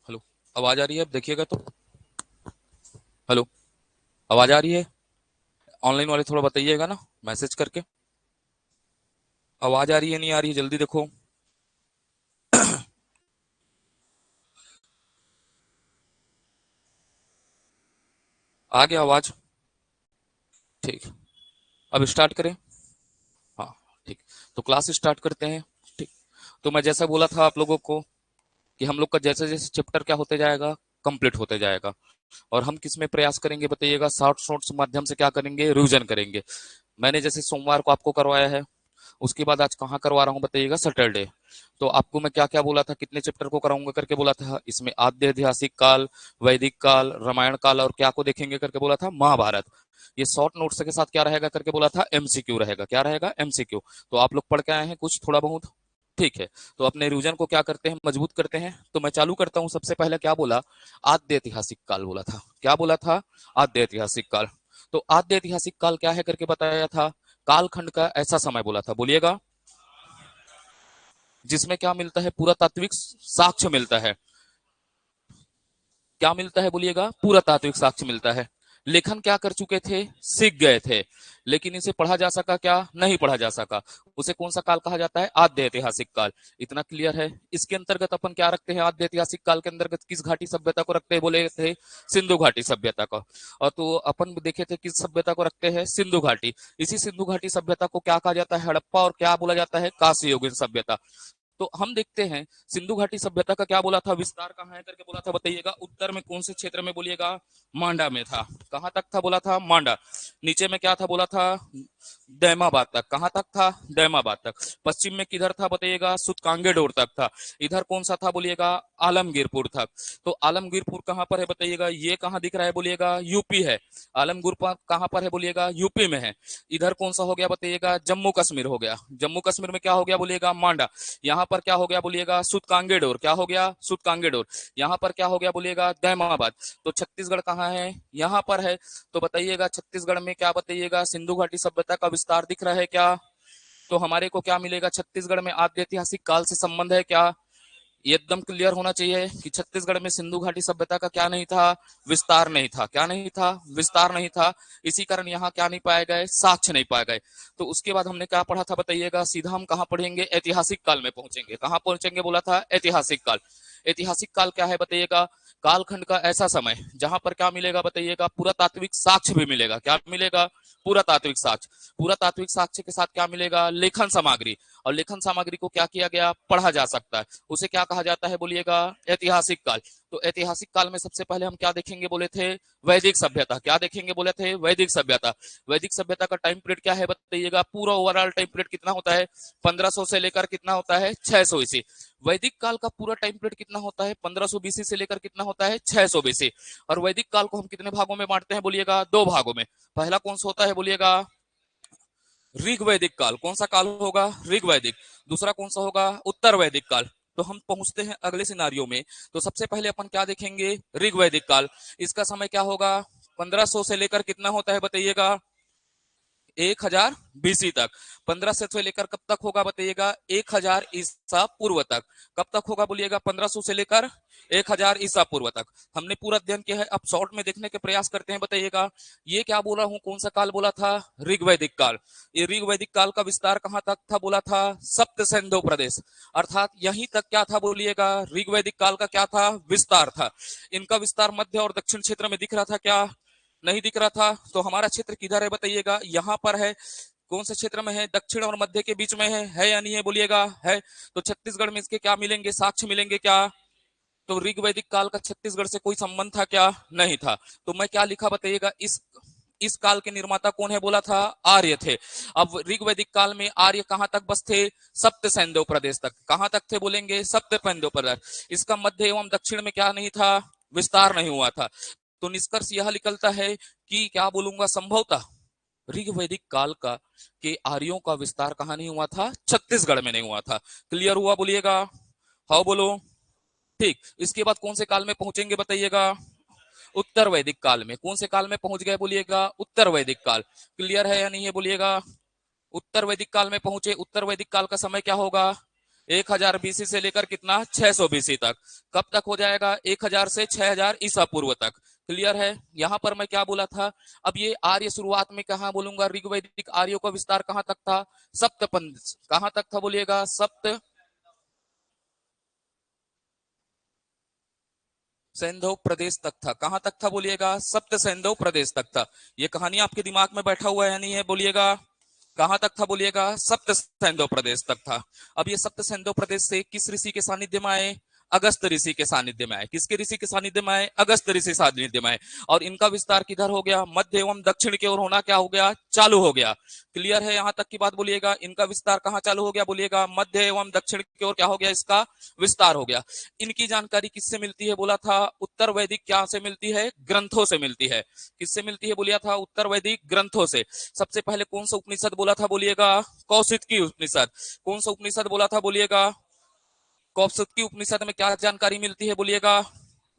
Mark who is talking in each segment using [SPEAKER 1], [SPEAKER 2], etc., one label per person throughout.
[SPEAKER 1] Hello. आवाज आ रही है? अब देखिएगा तो। हेलो। आवाज आ रही है? ऑनलाइन वाले थोड़ा बताइएगा ना, मैसेज करके। आवाज आ रही है नहीं आ रही है, जल्दी देखो। आ गया आवाज? ठीक। अब स्टार्ट करें? हाँ। ठीक। तो क्लास स्टार्ट करते हैं। ठीक। तो मैं जैसा बोला था आप लोगों को कि हम लोग का जैसे जैसे चैप्टर क्या होते जाएगा, कंप्लीट होते जाएगा। और हम किस में प्रयास करेंगे बताइएगा? शॉर्ट शॉर्ट्स माध्यम से क्या करेंगे? रिवीजन करेंगे। मैंने जैसे सोमवार को आपको करवाया है, उसके बाद आज कहाँ करवा रहा हूँ बताइएगा? सैटरडे। तो आपको मैं क्या क्या बोला था, कितने चैप्टर को कराऊंगा करके बोला था? इसमें आद्य ऐतिहासिक काल, वैदिक काल, रामायण काल और क्या को देखेंगे करके बोला था? महाभारत। ये शॉर्ट नोट्स के साथ क्या रहेगा करके बोला था? एमसीक्यू रहेगा। क्या रहेगा? एमसीक्यू। तो आप लोग पढ़ के आए हैं कुछ थोड़ा बहुत? ठीक है। तो अपने रिवीजन को क्या करते हैं? मजबूत करते हैं। तो मैं चालू करता हूं। सबसे पहले क्या बोला? आद्य ऐतिहासिक काल बोला था। क्या बोला था? आद्य ऐतिहासिक काल। तो आद्य ऐतिहासिक काल क्या है करके बताया था? कालखंड का ऐसा समय बोला था, बोलिएगा, जिसमें क्या मिलता है? पुरातात्विक साक्ष्य मिलता है। क्या मिलता है बोलिएगा? पुरातात्विक साक्ष्य मिलता है। लेखन क्या कर चुके थे? सीख गए थे। लेकिन इसे पढ़ा जा सका क्या? नहीं पढ़ा जा सका। उसे कौन सा काल कहा जाता है? आद्य ऐतिहासिक काल। इतना क्लियर है? इसके अंतर्गत अपन क्या रखते हैं? आद्य ऐतिहासिक काल के अंतर्गत किस घाटी सभ्यता को रखते हैं बोले थे? सिंधु घाटी सभ्यता को। और तो अपन देखे थे किस सभ्यता को रखते हैं? सिंधु घाटी। इसी सिंधु घाटी सभ्यता को क्या कहा जाता है? हड़प्पा। और क्या बोला जाता है? कांस्य युगीन सभ्यता। तो हम देखते हैं सिंधु घाटी सभ्यता का क्या बोला था? विस्तार कहाँ है करके बोला था बताइएगा? उत्तर में कौन से क्षेत्र में बोलिएगा? मांडा में था। कहां तक था बोला था? मांडा। नीचे में क्या था बोला था? दैमाबाद तक। कहां तक था? दैमाबाद तक। पश्चिम में किधर था बताइएगा? सुतकांगेडोर तक था। इधर कौन सा था बोलिएगा? आलमगीरपुर तक। तो आलमगीरपुर कहां पर है बताइएगा? ये कहां दिख रहा है बोलिएगा? यूपी है। आलमगीरपुर कहां पर है बोलिएगा? यूपी में है। इधर कौन सा हो गया बताइएगा? जम्मू कश्मीर हो गया। जम्मू कश्मीर में क्या हो गया बोलिएगा? मांडा। यहाँ पर क्या हो गया बोलिएगा? सुतकांगेडोर। क्या हो गया? सुतकांगेडोर। यहाँ पर क्या हो गया बोलिएगा? दैमाबाद। तो छत्तीसगढ़ कहाँ है? यहाँ पर है। तो बताइएगा छत्तीसगढ़ में क्या बताइएगा? सिंधु घाटी सभ्यता का विस्तार दिख रहा है क्या? तो हमारे को क्या मिलेगा? छत्तीसगढ़ में आद्य ऐतिहासिक काल से संबंध है क्या? ये एकदम क्लियर होना चाहिए कि छत्तीसगढ़ में सिंधु घाटी सभ्यता का क्या नहीं था? विस्तार नहीं था। क्या नहीं था? विस्तार नहीं था। इसी कारण यहाँ क्या नहीं पाए गए? साक्ष्य नहीं पाए गए। तो उसके बाद हमने क्या पढ़ा था बताइएगा? सीधा हम कहाँ पढ़ेंगे? ऐतिहासिक काल में पहुंचेंगे। कहाँ पहुंचेंगे बोला था? ऐतिहासिक काल। ऐतिहासिक काल क्या है बताइएगा? कालखंड का ऐसा समय जहां पर क्या मिलेगा बताइएगा? पुरातात्विक साक्ष्य भी मिलेगा। क्या मिलेगा? पुरातात्विक साक्ष्य। पुरातात्विक साक्ष्य के साथ क्या मिलेगा? लेखन सामग्री। और लेखन सामग्री को क्या किया गया? पढ़ा जा सकता है। उसे क्या कहा जाता है बोलिएगा? ऐतिहासिक काल। तो ऐतिहासिक काल में सबसे पहले हम क्या देखेंगे बोले थे? वैदिक सभ्यता। क्या देखेंगे बोले थे? वैदिक सभ्यता। वैदिक सभ्यता का टाइम पीरियड क्या है बताइएगा? पूरा ओवरऑल टाइम पीरियड कितना होता है? 1500 से लेकर कितना होता है? 600 ईसी। वैदिक काल का पूरा टाइम पीरियड कितना होता है? 1500 बीसी से लेकर कितना होता है? 600 बीसी। और वैदिक काल को हम कितने भागों में बांटते हैं बोलिएगा? दो भागों में। पहला कौन सा होता है बोलिएगा? ऋग वैदिक काल। कौन सा काल होगा? ऋग वैदिक। दूसरा कौन सा होगा? उत्तर वैदिक काल। तो हम पहुंचते हैं अगले सिनारियों में। तो सबसे पहले अपन क्या देखेंगे? ऋग वैदिक काल। इसका समय क्या होगा? 1500 से लेकर कितना होता है बताइएगा? 1000 बीसी तक। 1500 से लेकर कब तक होगा बताइएगा? 1000 ईसा पूर्व तक। कब तक होगा बोलिएगा? 1500 से लेकर 1000 ईसा पूर्व तक। हमने पूरा अध्ययन किया है। अब शॉर्ट में देखने के प्रयास करते हैं। बताइएगा ये क्या बोला हूं? कौन सा काल बोला था? ऋग्वैदिक काल। ये ऋग्वैदिक काल का विस्तार कहां तक था बोला था? सप्त सिंधु प्रदेश। अर्थात यहीं तक क्या था बोलिएगा? ऋग्वैदिक काल का क्या था? विस्तार था। इनका विस्तार मध्य और दक्षिण क्षेत्र में दिख रहा था क्या? नहीं दिख रहा था। तो हमारा क्षेत्र किधर है बताइएगा? यहाँ पर है। कौन से क्षेत्र में है? दक्षिण और मध्य के बीच में है या नहीं है बोलिएगा? है। तो छत्तीसगढ़ में इसके क्या मिलेंगे? साक्ष्य मिलेंगे क्या? तो ऋग्वैदिक काल का छत्तीसगढ़ से कोई संबंध था क्या? नहीं था। तो मैं क्या लिखा बताइएगा? इस काल के निर्माता कौन है बोला था? आर्य थे। अब ऋग्वैदिक काल में आर्य कहां तक बस थे? सप्त सैंधव प्रदेश तक। कहां तक थे बोलेंगे? सप्त सैंधव प्रदेश। इसका मध्य एवं दक्षिण में क्या नहीं था? विस्तार नहीं हुआ था। तो निष्कर्ष यह निकलता है कि क्या बोलूंगा, संभवतः ऋग्वैदिक काल का के आर्यों का विस्तार कहां नहीं हुआ था? छत्तीसगढ़ में नहीं हुआ था। क्लियर हुआ बोलिएगा? हाँ बोलो। ठीक। इसके बाद कौन से काल में पहुंचेंगे बताइएगा? उत्तर वैदिक काल में। कौन से काल में पहुंच गए बोलिएगा? उत्तर वैदिक काल। क्लियर है या नहीं है बोलिएगा? उत्तर वैदिक काल में पहुंचे। उत्तर वैदिक काल का समय क्या होगा? 1000 बीसी से लेकर कितना 600 बीसी तक। कब तक हो जाएगा 1000 से 6000 ईसा पूर्व तक। क्लियर है। यहां पर मैं क्या बोला था, अब ये आर्य शुरुआत में कहां बोलूंगा, ऋग्वैदिक आर्यों का विस्तार कहां तक था, सप्तपंथ कहां तक था बोलिएगा, सप्त सैंधव प्रदेश तक था। कहां तक था बोलिएगा, सप्त सैंधव प्रदेश तक था। ये कहानी आपके दिमाग में बैठा हुआ है या नहीं है बोलिएगा, कहां तक था बोलिएगा, सप्त सैंधव प्रदेश तक था। अब ये सप्त सैंधव प्रदेश से किस ऋषि के सानिध्य में आए, अगस्त ऋषि के सानिध्य में आए। किसके ऋषि के सानिध्य में आए, अगस्त ऋषि सानिध्य में आए। और इनका विस्तार किधर हो गया, मध्य एवं दक्षिण की ओर होना क्या हो गया, चालू हो गया। क्लियर है यहां तक की बात बोलिएगा, इनका विस्तार कहां चालू हो गया बोलिएगा, मध्य एवं दक्षिण की ओर क्या हो गया, इसका विस्तार हो गया। इनकी जानकारी किससे मिलती है बोला था, उत्तर वैदिक क्या से मिलती है, ग्रंथों से मिलती है। किससे मिलती है बोलिया था, उत्तर वैदिक ग्रंथों से। सबसे पहले कौन सा उपनिषद बोला था बोलिएगा, कौशिकी उपनिषद। कौन सा उपनिषद बोला था बोलिएगा, कौशिकी उपनिषद में क्या जानकारी मिलती है बोलिएगा,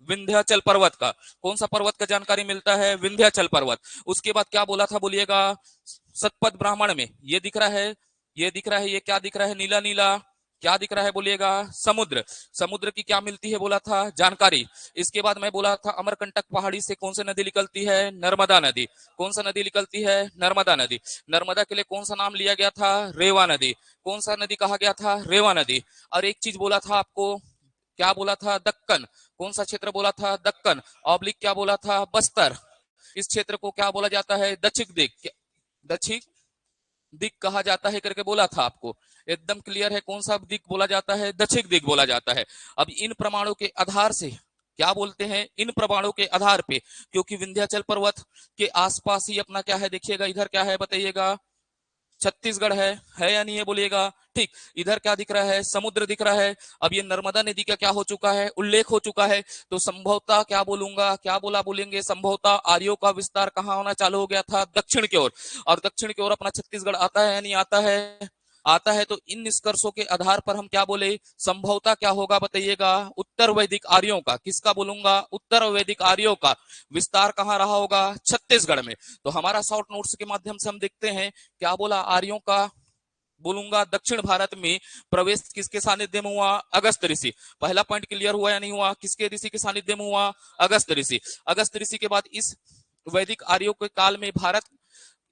[SPEAKER 1] विंध्याचल पर्वत का। कौन सा पर्वत का जानकारी मिलता है, विंध्याचल पर्वत। उसके बाद क्या बोला था बोलिएगा, सतपथ ब्राह्मण में ये दिख रहा है, ये दिख रहा है, ये क्या दिख रहा है, नीला नीला क्या दिख रहा है बोलिएगा, समुद्र। समुद्र की क्या मिलती है बोला था, जानकारी। इसके बाद मैं बोला था अमरकंटक पहाड़ी से कौन सी नदी निकलती है, नर्मदा नदी। कौन सा नदी निकलती है, नर्मदा नदी। नर्मदा के लिए कौन सा नाम लिया गया था, रेवा नदी। कौन सा नदी कहा गया था, रेवा नदी। और एक चीज बोला था आपको, क्या बोला था, दक्कन। कौन सा क्षेत्र बोला था, दक्कन। ऑब्लिक क्या बोला था, बस्तर। इस क्षेत्र को क्या बोला जाता है, दक्षिण दिक, दक्षिण दिक कहा जाता है करके बोला था आपको। एकदम क्लियर है, कौन सा दिक बोला जाता है, दक्षिण दिक बोला जाता है। अब इन प्रमाणों के आधार से क्या बोलते हैं, इन प्रमाणों के आधार पे, क्योंकि विंध्याचल पर्वत के आसपास ही अपना क्या है, देखिएगा इधर क्या है बताइएगा, छत्तीसगढ़ है या नहीं है बोलिएगा। ठीक, इधर क्या दिख रहा है, समुद्र दिख रहा है। अब ये नर्मदा नदी का क्या हो चुका है, उल्लेख हो चुका है। तो संभवतः क्या बोलूंगा, क्या बोलेंगे, संभवतः आर्यों का विस्तार कहाँ होना चालू हो गया था, दक्षिण की ओर। और दक्षिण की ओर अपना छत्तीसगढ़ आता है या नहीं आता है, आता है। तो इन निष्कर्षों के आधार पर हम क्या बोले, संभवतः क्या होगा बताइएगा, उत्तर वैदिक आर्यों का, किसका बोलूंगा, उत्तर वैदिक आर्यों का विस्तार कहाँ रहा होगा, छत्तीसगढ़ में। तो हमारा शॉर्ट नोट्स के माध्यम से हम देखते हैं, क्या बोला, आर्यों का बोलूंगा दक्षिण भारत में प्रवेश किसके सानिध्य में हुआ, अगस्त ऋषि। पहला पॉइंट क्लियर हुआ या नहीं हुआ, किसके ऋषि के सानिध्य में हुआ, अगस्त ऋषि। अगस्त ऋषि के बाद इस वैदिक आर्यों के काल में भारत,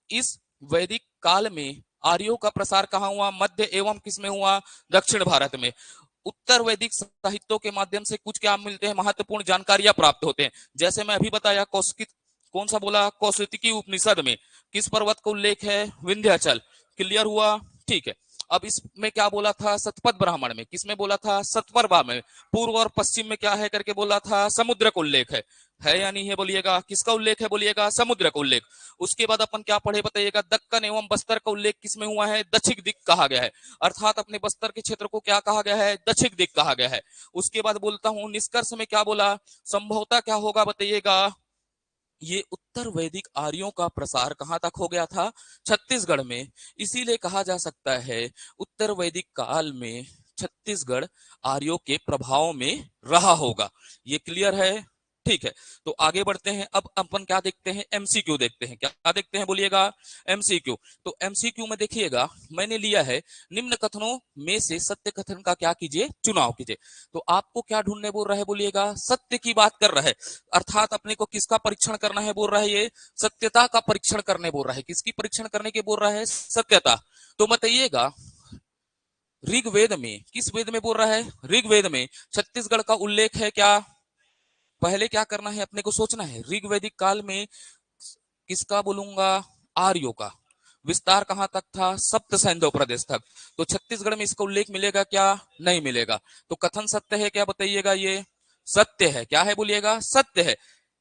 [SPEAKER 1] इस वैदिक काल में आर्यों का प्रसार कहाँ हुआ, मध्य एवं किसमें हुआ, दक्षिण भारत में। उत्तर वैदिक साहित्यों के माध्यम से कुछ क्या मिलते हैं, महत्वपूर्ण जानकारियां प्राप्त होते हैं। जैसे मैं अभी बताया, कौशिक, कौन सा बोला, कौशिकी उपनिषद में किस पर्वत का उल्लेख है, विंध्याचल। क्लियर हुआ, ठीक है। अब इसमें क्या बोला था, सतपथ ब्राह्मण में किसमें बोला था, सतपथ में। पूर्व और पश्चिम में क्या है करके बोला था, समुद्र का उल्लेख है या नहीं है बोलिएगा, किसका उल्लेख है बोलिएगा, समुद्र का उल्लेख। उसके बाद अपन क्या पढ़े बताइएगा, दक्कन एवं बस्तर का उल्लेख किसमें हुआ है, दक्षिण दिक कहा गया है। अर्थात अपने बस्तर के क्षेत्र को क्या कहा गया है, दक्षिण दिक कहा गया है। उसके बाद बोलता हूं निष्कर्ष में क्या बोला, संभवतः क्या होगा बताइएगा, ये उत्तर वैदिक आर्यों का प्रसार कहां तक हो गया था, छत्तीसगढ़ में। इसीलिए कहा जा सकता है उत्तर वैदिक काल में छत्तीसगढ़ आर्यों के प्रभाव में रहा होगा। ये क्लियर है, ठीक है। तो आगे बढ़ते हैं, अब अपन क्या देखते हैं, एमसीक्यू देखते हैं। क्या देखते हैं बोलिएगा, एमसीक्यू। तो एमसीक्यू में देखिएगा, मैंने लिया है, निम्न कथनों में से सत्य कथन का क्या कीजिए, चुनाव कीजिए। तो आपको क्या ढूंढने बोल रहा है बोलिएगा, सत्य की बात कर रहा है। अर्थात अपने को किसका परीक्षण करना है बोल रहा है, ये सत्यता का परीक्षण करने बोल रहा है। किसकी परीक्षण करने के बोल रहा है, सत्यता। तो बताइएगा, ऋग्वेद में, किस वेद में बोल रहा है, ऋग्वेद में छत्तीसगढ़ का उल्लेख है क्या। पहले क्या करना है, अपने को सोचना है, ऋग्वैदिक काल में किसका बोलूंगा, आर्यों का विस्तार कहां तक था, सप्त सैंधव प्रदेश तक। तो छत्तीसगढ़ में इसका उल्लेख मिलेगा क्या, नहीं मिलेगा। तो कथन सत्य है क्या बताइएगा, ये सत्य है। क्या है बोलिएगा, सत्य है।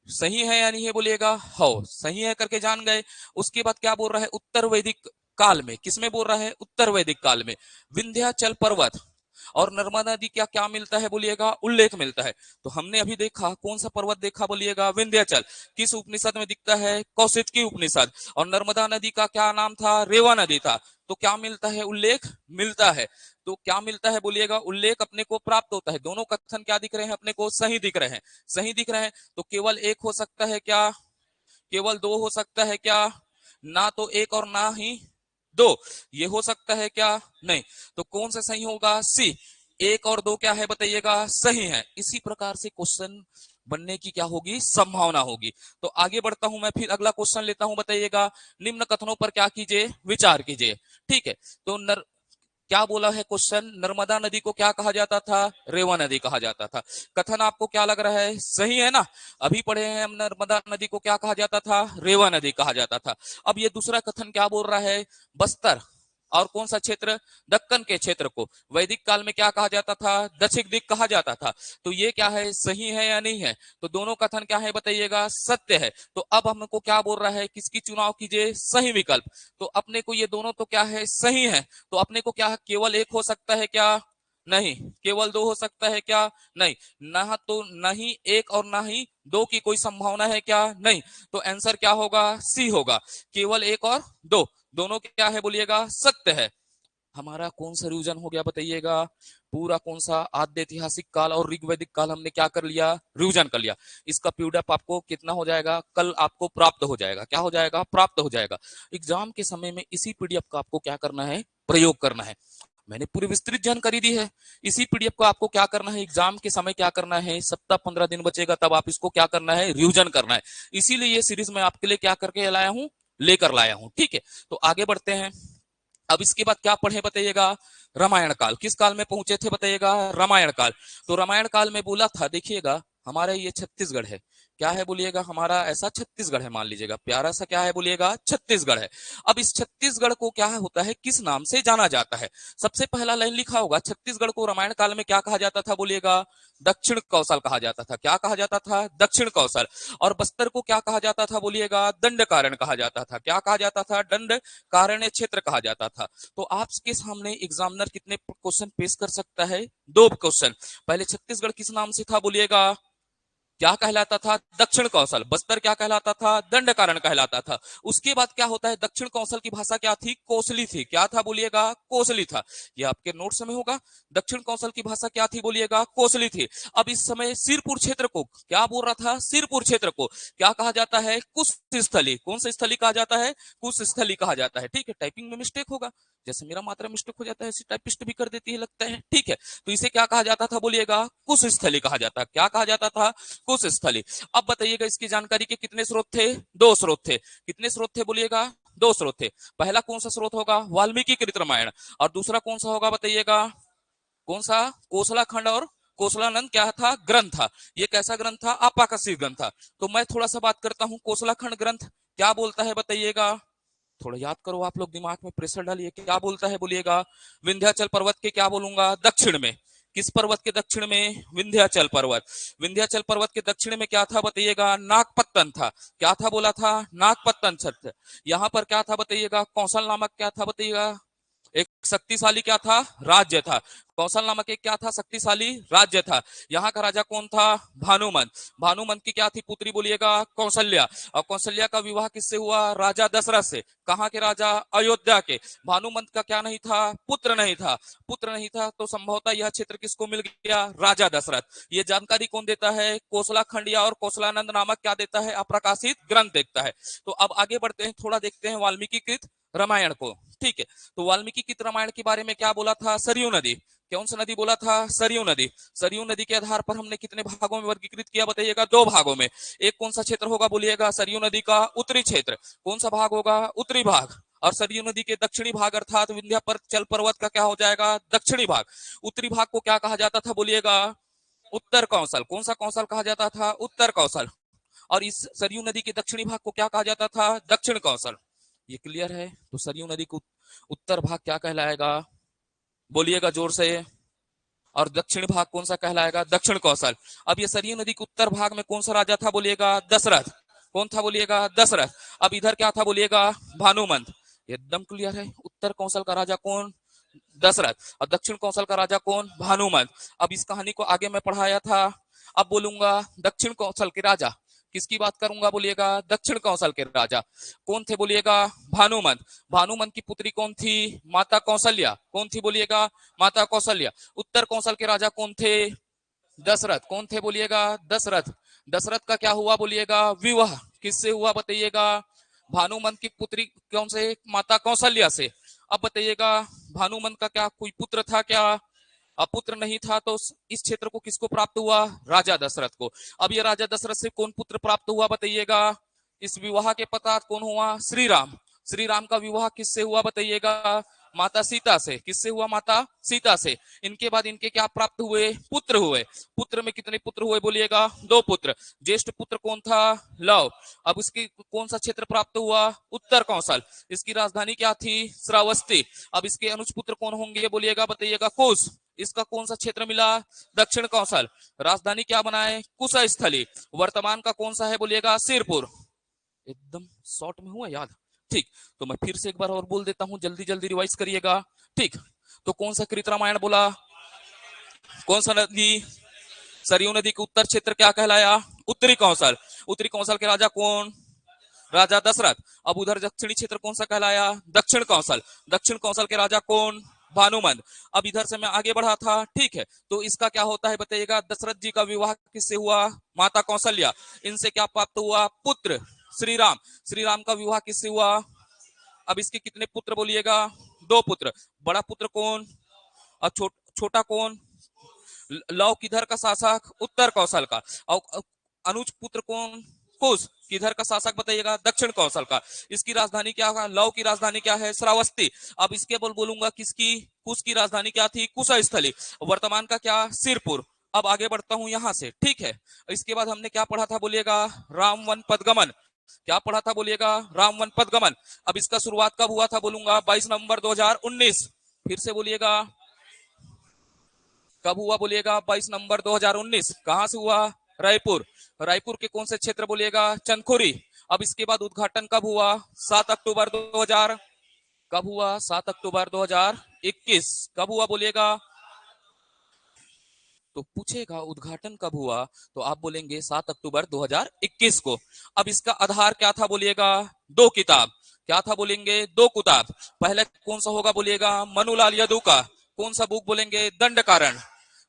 [SPEAKER 1] सही है या नहीं है बोलिएगा, हो सही है करके जान गए। उसके बाद क्या बोल रहा है, उत्तर वैदिक काल में, किसमें बोल रहा है, उत्तर वैदिक काल में विंध्याचल पर्वत और नर्मदा नदी क्या क्या मिलता है बोलिएगा, उल्लेख मिलता है। तो हमने अभी देखा, कौन सा पर्वत देखा बोलिएगा, विंध्याचल। किस उपनिषद में दिखता है, कौशिकी उपनिषद। और नर्मदा नदी का क्या नाम था, रेवा नदी था। तो क्या मिलता है, उल्लेख मिलता है। तो क्या मिलता है बोलिएगा, उल्लेख अपने को प्राप्त होता है। दोनों कथन क्या दिख रहे हैं, अपने को सही दिख रहे हैं, सही दिख रहे हैं। तो केवल एक हो सकता है क्या, केवल दो हो सकता है क्या, ना तो एक और ना ही 2, ये हो सकता है क्या? नहीं। तो कौन सा सही होगा? सी। 1 और 2 क्या है बताइएगा? सही है। इसी प्रकार से क्वेश्चन बनने की क्या होगी? संभावना होगी। तो आगे बढ़ता हूं मैं, फिर अगला क्वेश्चन लेता हूं। बताइएगा, निम्न कथनों पर क्या कीजिए? विचार कीजिए। ठीक है, तो क्या बोला है क्वेश्चन? नर्मदा नदी को क्या कहा जाता था? रेवा नदी कहा जाता था। कथन आपको क्या लग रहा है? सही है ना? अभी पढ़े हैं हम, नर्मदा नदी को क्या कहा जाता था? रेवा नदी कहा जाता था। अब ये दूसरा कथन क्या बोल रहा है? बस्तर और कौन सा क्षेत्र? दक्कन के क्षेत्र को वैदिक काल में क्या कहा जाता था? दक्षिण दिक कहा जाता था। तो ये क्या है? सही है या नहीं है? तो दोनों कथन क्या है बताइएगा? सत्य है। तो अब हमको क्या बोल रहा है? किसकी चुनाव कीजिए? सही विकल्प। तो अपने को ये दोनों तो क्या है? सही है। तो अपने को क्या केवल एक हो सकता है क्या? नहीं। केवल 2 हो सकता है क्या? नहीं। ना तो नहीं 1 और ना ही 2 की कोई संभावना है क्या? नहीं। तो आंसर क्या होगा? सी होगा। केवल 1 और 2 दोनों क्या है बोलिएगा? सत्य है। हमारा कौन सा रिवीजन हो गया बताइएगा? पूरा कौन सा? आद्य ऐतिहासिक काल और ऋग्वैदिक काल हमने क्या कर लिया? रिवीजन कर लिया। इसका पीडीएफ आपको कितना हो जाएगा? कल आपको प्राप्त हो जाएगा। क्या हो जाएगा? प्राप्त हो जाएगा। एग्जाम के समय में इसी पीडीएफ का आपको क्या करना है? प्रयोग करना है। मैंने पूरी विस्तृत जानकारी दी है। इसी पीडीएफ को आपको क्या करना है? एग्जाम के समय क्या करना है? सप्ताह 15 दिन बचेगा तब आप इसको क्या करना है? रिवीजन करना है। इसीलिए ये सीरीज मैं आपके लिए क्या करके लाया हूं? लेकर लाया हूं। ठीक है, तो आगे बढ़ते हैं। अब इसके बाद क्या पढ़े बताइएगा? रामायण काल। किस काल में पहुंचे थे बताइएगा? रामायण काल। तो रामायण काल में बोला था, देखिएगा हमारा ये छत्तीसगढ़ है। क्या है बोलिएगा? हमारा ऐसा छत्तीसगढ़ है, मान लीजिएगा प्यारा सा क्या है बोलिएगा? छत्तीसगढ़ है। अब इस छत्तीसगढ़ को क्या होता है? किस नाम से जाना जाता है? सबसे पहला लाइन लिखा होगा, छत्तीसगढ़ को रामायण काल में क्या कहा जाता था बोलिएगा? दक्षिण कौशल कहा जाता था। क्या कहा जाता था? दक्षिण कौशल। और बस्तर को क्या कहा जाता था बोलिएगा? दंडकारण्य कहा जाता था। क्या कहा जाता था? दंड कारण्य क्षेत्र कहा जाता था। तो आपके सामने एग्जामिनर कितने क्वेश्चन पेश कर सकता है? 2 क्वेश्चन। पहले छत्तीसगढ़ किस नाम से था बोलिएगा? क्या कहलाता था? दक्षिण कौशल। बस्तर क्या कहलाता था? दंडकारण्य कहलाता था। उसके बाद क्या होता है? दक्षिण कौशल की भाषा क्या थी? कोसली थी। क्या था बोलिएगा? कोसली था। ये आपके नोट्स में होगा। दक्षिण कौशल की भाषा क्या थी बोलिएगा? कोसली थी। अब इस समय सिरपुर क्षेत्र को क्या बोल रहा था? सिरपुर क्षेत्र को क्या कहा जाता है? कुश स्थली। कौन सा स्थली कहा जाता है? कुश स्थली कहा जाता है। ठीक है, टाइपिंग में मिस्टेक होगा, जैसे मेरा मात्रा मिस्टेक हो जाता है ऐसे टाइपिस्ट भी कर देती है लगता है। ठीक है, तो इसे क्या कहा जाता था बोलिएगा? कुश स्थली कहा जाता। क्या कहा जाता था? कुश स्थली। अब बताइएगा इसकी जानकारी के कितने स्रोत थे? 2 स्रोत थे। कितने स्रोत थे बोलिएगा? 2 स्रोत थे। पहला कौन सा स्रोत होगा? वाल्मीकि कृत रामायण। और दूसरा कौन सा होगा बताइएगा? कौन सा? कोसला खंड और कोसलानंद क्या था? ग्रंथ था। ये कैसा ग्रंथ था? आपाकशित ग्रंथ था। तो मैं थोड़ा सा बात करता हूं, कोसला खंड ग्रंथ क्या बोलता है बताइएगा? थोड़ा याद करो आप लोग, दिमाग में प्रेशर डालिए। क्या बोलता है बोलिएगा? विंध्याचल पर्वत के क्या बोलूंगा? दक्षिण में। किस पर्वत के दक्षिण में? विंध्याचल पर्वत। विंध्याचल पर्वत के दक्षिण में क्या था बताइएगा? नागपत्तन था। क्या था बोला था? नागपत्तन छत्र। यहां पर क्या था बताइएगा? कौशल नामक क्या था बताइएगा? एक शक्तिशाली क्या था? राज्य था। कौशल नामक एक क्या था? शक्तिशाली राज्य था। यहाँ का राजा कौन था? भानुमंत। भानुमंत की क्या थी पुत्री बोलिएगा? कौशल्या। और कौशल्या का विवाह किससे हुआ? राजा दशरथ से। कहाँ के राजा? अयोध्या के। भानुमंत का क्या नहीं था? पुत्र नहीं था। पुत्र नहीं था तो संभवतः यह क्षेत्र किसको मिल गया? राजा दशरथ। ये जानकारी कौन देता है? कोसला खंडिया और कोसलानंद नामक क्या देता है? अप्रकाशित ग्रंथ देता है। तो अब आगे बढ़ते हैं, थोड़ा देखते हैं वाल्मीकि कृत रामायण को। ठीक है, तो वाल्मीकि कृत रामायण के बारे में क्या बोला था? सरयू नदी। कौन सा नदी बोला था? सरयू नदी। सरयू नदी के आधार पर हमने कितने भागों में वर्गीकृत किया बताइएगा? 2 भागों में। एक कौन सा क्षेत्र होगा बोलिएगा? सरयू नदी का उत्तरी क्षेत्र। कौन सा भाग होगा? उत्तरी भाग। और सरयू नदी के दक्षिणी भाग अर्थात विंध्याचल पर्वत का क्या हो जाएगा? दक्षिणी भाग। उत्तरी भाग को क्या कहा जाता था बोलिएगा? उत्तर कौशल। कौन सा कौशल कहा जाता था? उत्तर कौशल। और इस सरयू नदी के दक्षिणी भाग को क्या कहा जाता था? दक्षिण कौशल। ये क्लियर है? तो सरयू नदी को उत्तर भाग क्या कहलाएगा बोलिएगा जोर से? और दक्षिण भाग कौन सा कहलाएगा? दक्षिण कौशल। अब ये सरयू नदी के उत्तर भाग में कौन सा राजा था बोलिएगा? दशरथ। कौन था बोलिएगा? दशरथ। अब इधर क्या था बोलिएगा? भानुमंत। एकदम क्लियर है। उत्तर कौशल का राजा कौन? दशरथ। और दक्षिण कौशल का राजा कौन? भानुमंत। अब इस कहानी को आगे मैं पढ़ाया था। अब बोलूंगा दक्षिण कौशल के राजा। किसकी बात करूंगा बोलिएगा? दक्षिण कौशल के राजा कौन थे बोलिएगा? भानुमंत। भानुमंत की पुत्री कौन थी? माता कौशल्या। कौन थी बोलिएगा? माता कौशल्या। उत्तर कौशल के राजा कौन थे? दशरथ। कौन थे बोलिएगा? दशरथ। दशरथ का क्या हुआ बोलिएगा? विवाह किससे हुआ बताइएगा? भानुमंत की पुत्री कौन से? माता कौशल्या से। अब बताइएगा भानुमंत का क्या कोई पुत्र था क्या? अब पुत्र नहीं था तो इस क्षेत्र को किसको प्राप्त हुआ? राजा दशरथ को। अब ये राजा दशरथ से कौन पुत्र प्राप्त हुआ बताइएगा? इस विवाह के पश्चात कौन हुआ? श्री राम। श्री राम का विवाह किससे हुआ बताइएगा? माता सीता से। किससे हुआ? माता सीता से। इनके बाद इनके क्या प्राप्त हुए? पुत्र हुए। पुत्र में कितने पुत्र हुए बोलिएगा? 2 पुत्र। ज्येष्ठ पुत्र कौन था? लव। अब इसकी कौन सा क्षेत्र प्राप्त हुआ? उत्तर कौशल। इसकी राजधानी क्या थी? श्रावस्ती। अब इसके अनुज पुत्र कौन होंगे बोलिएगा? बताइएगा कुश। इसका कौन सा क्षेत्र मिला? दक्षिण कौशल। राजधानी क्या बनाए? कुशस्थली। वर्तमान का कौन सा है बोलिएगा? सिरपुर। एकदम शॉर्ट में हुआ याद? ठीक, तो मैं फिर से एक बार और बोल देता हूं, जल्दी जल्दी रिवाइज करिएगा। ठीक, तो कौन सा कृत रामायण बोला? कौन सा नदी? सरयू नदी के उत्तर क्षेत्र क्या कहलाया? उत्तरी कौशल। उत्तरी कौशल के राजा कौन? राजा दशरथ। अब उधर दक्षिणी क्षेत्र कौन सा कहलाया? दक्षिण कौशल। दक्षिण कौशल के राजा कौन? भानुमंत। अब इधर से मैं आगे बढ़ा था, ठीक है, तो इसका क्या होता है बताइएगा? दशरथ जी का विवाह किससे हुआ? माता कौशल्या। इनसे क्या प्राप्त हुआ? पुत्र श्री राम। श्री राम का विवाह किससे हुआ? अब इसके कितने पुत्र बोलिएगा? 2 पुत्र। बड़ा पुत्र कौन और छोटा कौन? लव किधर का शासक? उत्तर कौशल का। और अनुज पुत्र कौन? कुश। किधर का शासक बताइएगा? दक्षिण कौशल का। इसकी राजधानी क्या है? लव की राजधानी क्या है? श्रावस्ती। अब इसके बोलूंगा किसकी? कुश की राजधानी क्या थी? कुशस्थली। वर्तमान का क्या? सिरपुर। अब आगे बढ़ता हूं यहां से, ठीक है। इसके बाद हमने क्या पढ़ा था बोलिएगा? राम वन पदगमन। क्या पढ़ा था बोलिएगा? राम वन पदगमन। अब इसका शुरुआत कब हुआ था बोलूंगा? 22 नवंबर 2019। फिर से बोलिएगा, कब हुआ बोलिएगा? 22 नवंबर 2019। कहां से हुआ? रायपुर। रायपुर के कौन से क्षेत्र बोलिएगा? चंदखुरी। अब इसके बाद उद्घाटन कब हुआ? 7 अक्टूबर 2000। कब हुआ? 7 अक्टूबर 2021। कब हुआ बोलिएगा? तो पूछेगा उद्घाटन कब हुआ, तो आप बोलेंगे 7 अक्टूबर 2021 को। अब इसका आधार क्या था बोलिएगा? 2 किताब। क्या था बोलेंगे? 2 किताब। पहले कौन सा होगा बोलिएगा? मनुलाल यदु का। कौन सा बुक बोलेंगे? दंड कारण।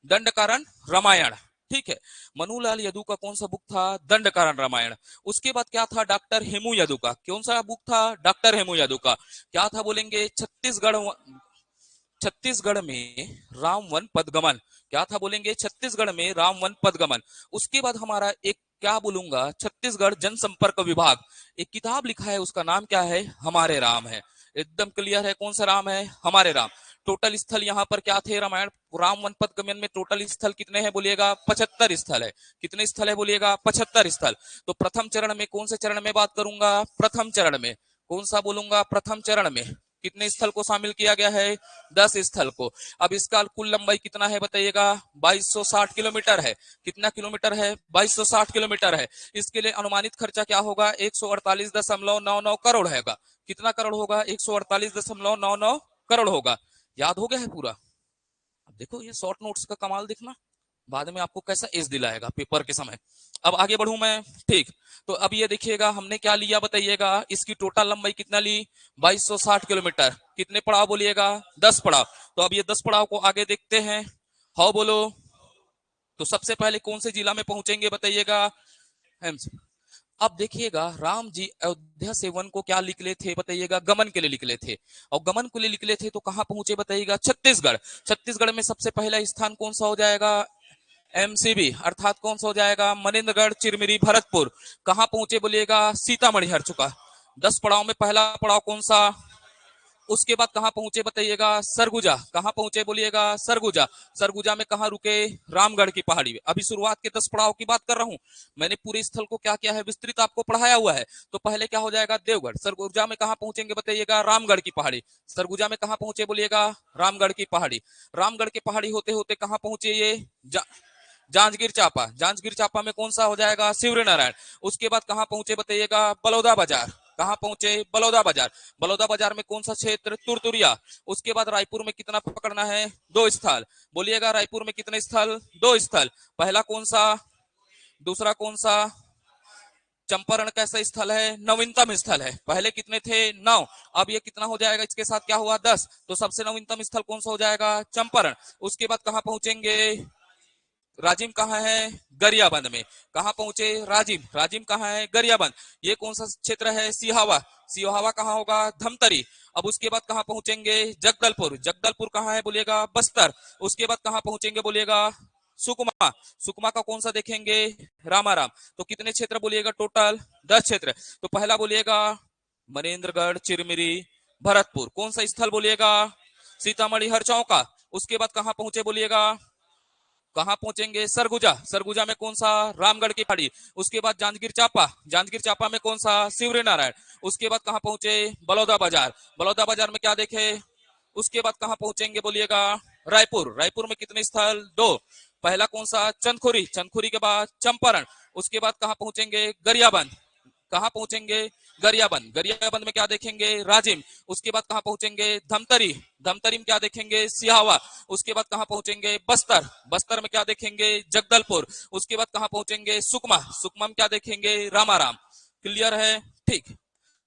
[SPEAKER 1] दंड कारण रामायण। ठीक है, मनुलाल यदु का कौन सा बुक था? दंड कारण रामायण। उसके बाद क्या था? डॉक्टर हेमू यदु का। कौन सा बुक था? डॉक्टर हेमू यदु का। क्या था बोलेंगे? छत्तीसगढ़ में राम वन पदगमन। क्या था बोलेंगे? छत्तीसगढ़ में राम वन पदगमन। उसके बाद हमारा एक क्या बोलूंगा? छत्तीसगढ़ जनसंपर्क विभाग। एक किताब लिखा है, उसका नाम क्या है? हमारे राम है। एकदम क्लियर है कौन सा राम है? हमारे राम। टोटल स्थल यहाँ पर क्या थे? रामायण राम वन पदगमन में टोटल स्थल कितने हैं बोलिएगा? 75 स्थल है। कितने स्थल है बोलिएगा? 75 स्थल। तो प्रथम चरण में कौन से चरण में बात करूंगा? प्रथम चरण में। कौन सा बोलूंगा? प्रथम चरण में कितने स्थल को शामिल किया गया है? 10 स्थल को। अब इसका कुल लंबाई कितना है बताइएगा? 2260 किलोमीटर है। कितना किलोमीटर है? 2260 किलोमीटर है। इसके लिए अनुमानित खर्चा क्या होगा? 148.99 करोड़ हैगा। कितना करोड़ होगा? 148.99 करोड़ होगा। याद हो गया है पूरा? अब देखो ये शॉर्ट नोट्स का कमाल देखना, बाद में आपको कैसा एज दिलाएगा पेपर के समय। अब आगे बढ़ूं मैं, ठीक। तो अब ये देखिएगा हमने क्या लिया बताइएगा? इसकी टोटल लंबाई कितना ली? 2260 किलोमीटर। कितने पड़ाव बोलिएगा? 10 पड़ाव। तो अब ये 10 पड़ाव को आगे देखते हैं। हाउ बोलो। तो सबसे पहले कौन से जिला में पहुंचेंगे बताइएगा? अब देखिएगा राम जी अयोध्या से वन को क्या निकले थे बताइएगा? गमन के लिए निकले थे। और गमन के लिए निकले थे तो कहां पहुंचे बताइएगा? छत्तीसगढ़। छत्तीसगढ़ में सबसे पहला स्थान कौन सा हो जाएगा? एमसीबी, अर्थात कौन सा हो जाएगा? मनेन्द्रगढ़, चिरमिरी, भरतपुर। कहां पहुंचे बोलिएगा? सीतामढ़ी हर चुका। 10 पड़ाव में पहला पड़ाव कौन सा? उसके बाद कहां पहुंचे बताइएगा? सरगुजा। कहां पहुंचे बोलिएगा? सरगुजा। सरगुजा में कहां रुके? रामगढ़ की पहाड़ी में। अभी शुरुआत के 10 पड़ाव की बात कर रहा हूं। मैंने पूरे स्थल को क्या किया है? विस्तृत आपको पढ़ाया हुआ है। तो पहले क्या हो जाएगा? देवगढ़। सरगुजा में कहां पहुंचेंगे बताइएगा? रामगढ़ की पहाड़ी। सरगुजा में कहां पहुंचे बोलिएगा? रामगढ़ की पहाड़ी। रामगढ़ की पहाड़ी होते होते कहां पहुंचे? ये जांजगीर चांपा। जांजगीर चांपा में कौन सा हो जाएगा? शिवरी नारायण। उसके बाद कहां पहुंचे बताइएगा? बलौदा बाजार। कहां पहुंचे? बलौदा बाजार। बलौदा बाजार में कौन सा क्षेत्र? तुरतुरिया। उसके बाद रायपुर में कितना पकड़ना है? 2 स्थल। बोलिएगा रायपुर में कितने स्थल? 2 स्थल। पहला कौन सा? दूसरा कौन सा? चंपारण कैसा स्थल है? नवीनतम स्थल है। पहले कितने थे? 9। अब ये कितना हो जाएगा? इसके साथ क्या हुआ? 10। तो सबसे नवीनतम स्थल कौन सा हो जाएगा? चंपारण। उसके बाद कहां पहुंचेंगे? राजिम कहाँ है? गरियाबंद में। कहाँ पहुंचे? राजिम। राजिम कहाँ है? गरियाबंद। ये कौन सा क्षेत्र है? सिहावा। सिहावा कहाँ होगा? धमतरी। अब उसके बाद कहाँ पहुंचेंगे? जगदलपुर। जगदलपुर कहाँ है बोलिएगा? बस्तर। उसके बाद कहाँ पहुंचेंगे बोलिएगा? सुकमा। सुकमा का कौन सा देखेंगे? रामाराम। तो कितने क्षेत्र बोलिएगा टोटल? 10 क्षेत्र। तो पहला बोलिएगा मनेन्द्रगढ़, चिरमिरी, भरतपुर। कौन सा स्थल बोलिएगा? सीतामढ़ी हरचौका। उसके बाद कहाँ पहुंचे बोलिएगा? कहां पहुंचेंगे? सरगुजा। सरगुजा में कौन सा? रामगढ़ की पहाड़ी। उसके बाद जांजगीर चांपा। जांजगीर चांपा में कौन सा? शिवरी नारायण। उसके बाद कहां पहुंचे? बलौदा बाजार। बलौदा बाजार में क्या देखे? उसके बाद कहां पहुंचेंगे बोलिएगा? रायपुर। रायपुर में कितने स्थल? 2। पहला कौन सा? चंदखुरी। चंदखुरी के बाद चंपारण। उसके बाद कहां पहुंचेंगे? गरियाबंद। कहां पहुंचेंगे? गरियाबंद। गरियाबंद में क्या देखेंगे? राजिम। उसके बाद कहां पहुंचेंगे? धमतरी। धमतरी में क्या देखेंगे? सिहावा। उसके बाद कहां पहुंचेंगे? बस्तर। बस्तर में क्या देखेंगे? जगदलपुर। उसके बाद कहां पहुंचेंगे? सुकमा। सुकमा में क्या देखेंगे? रामाराम। क्लियर है? ठीक।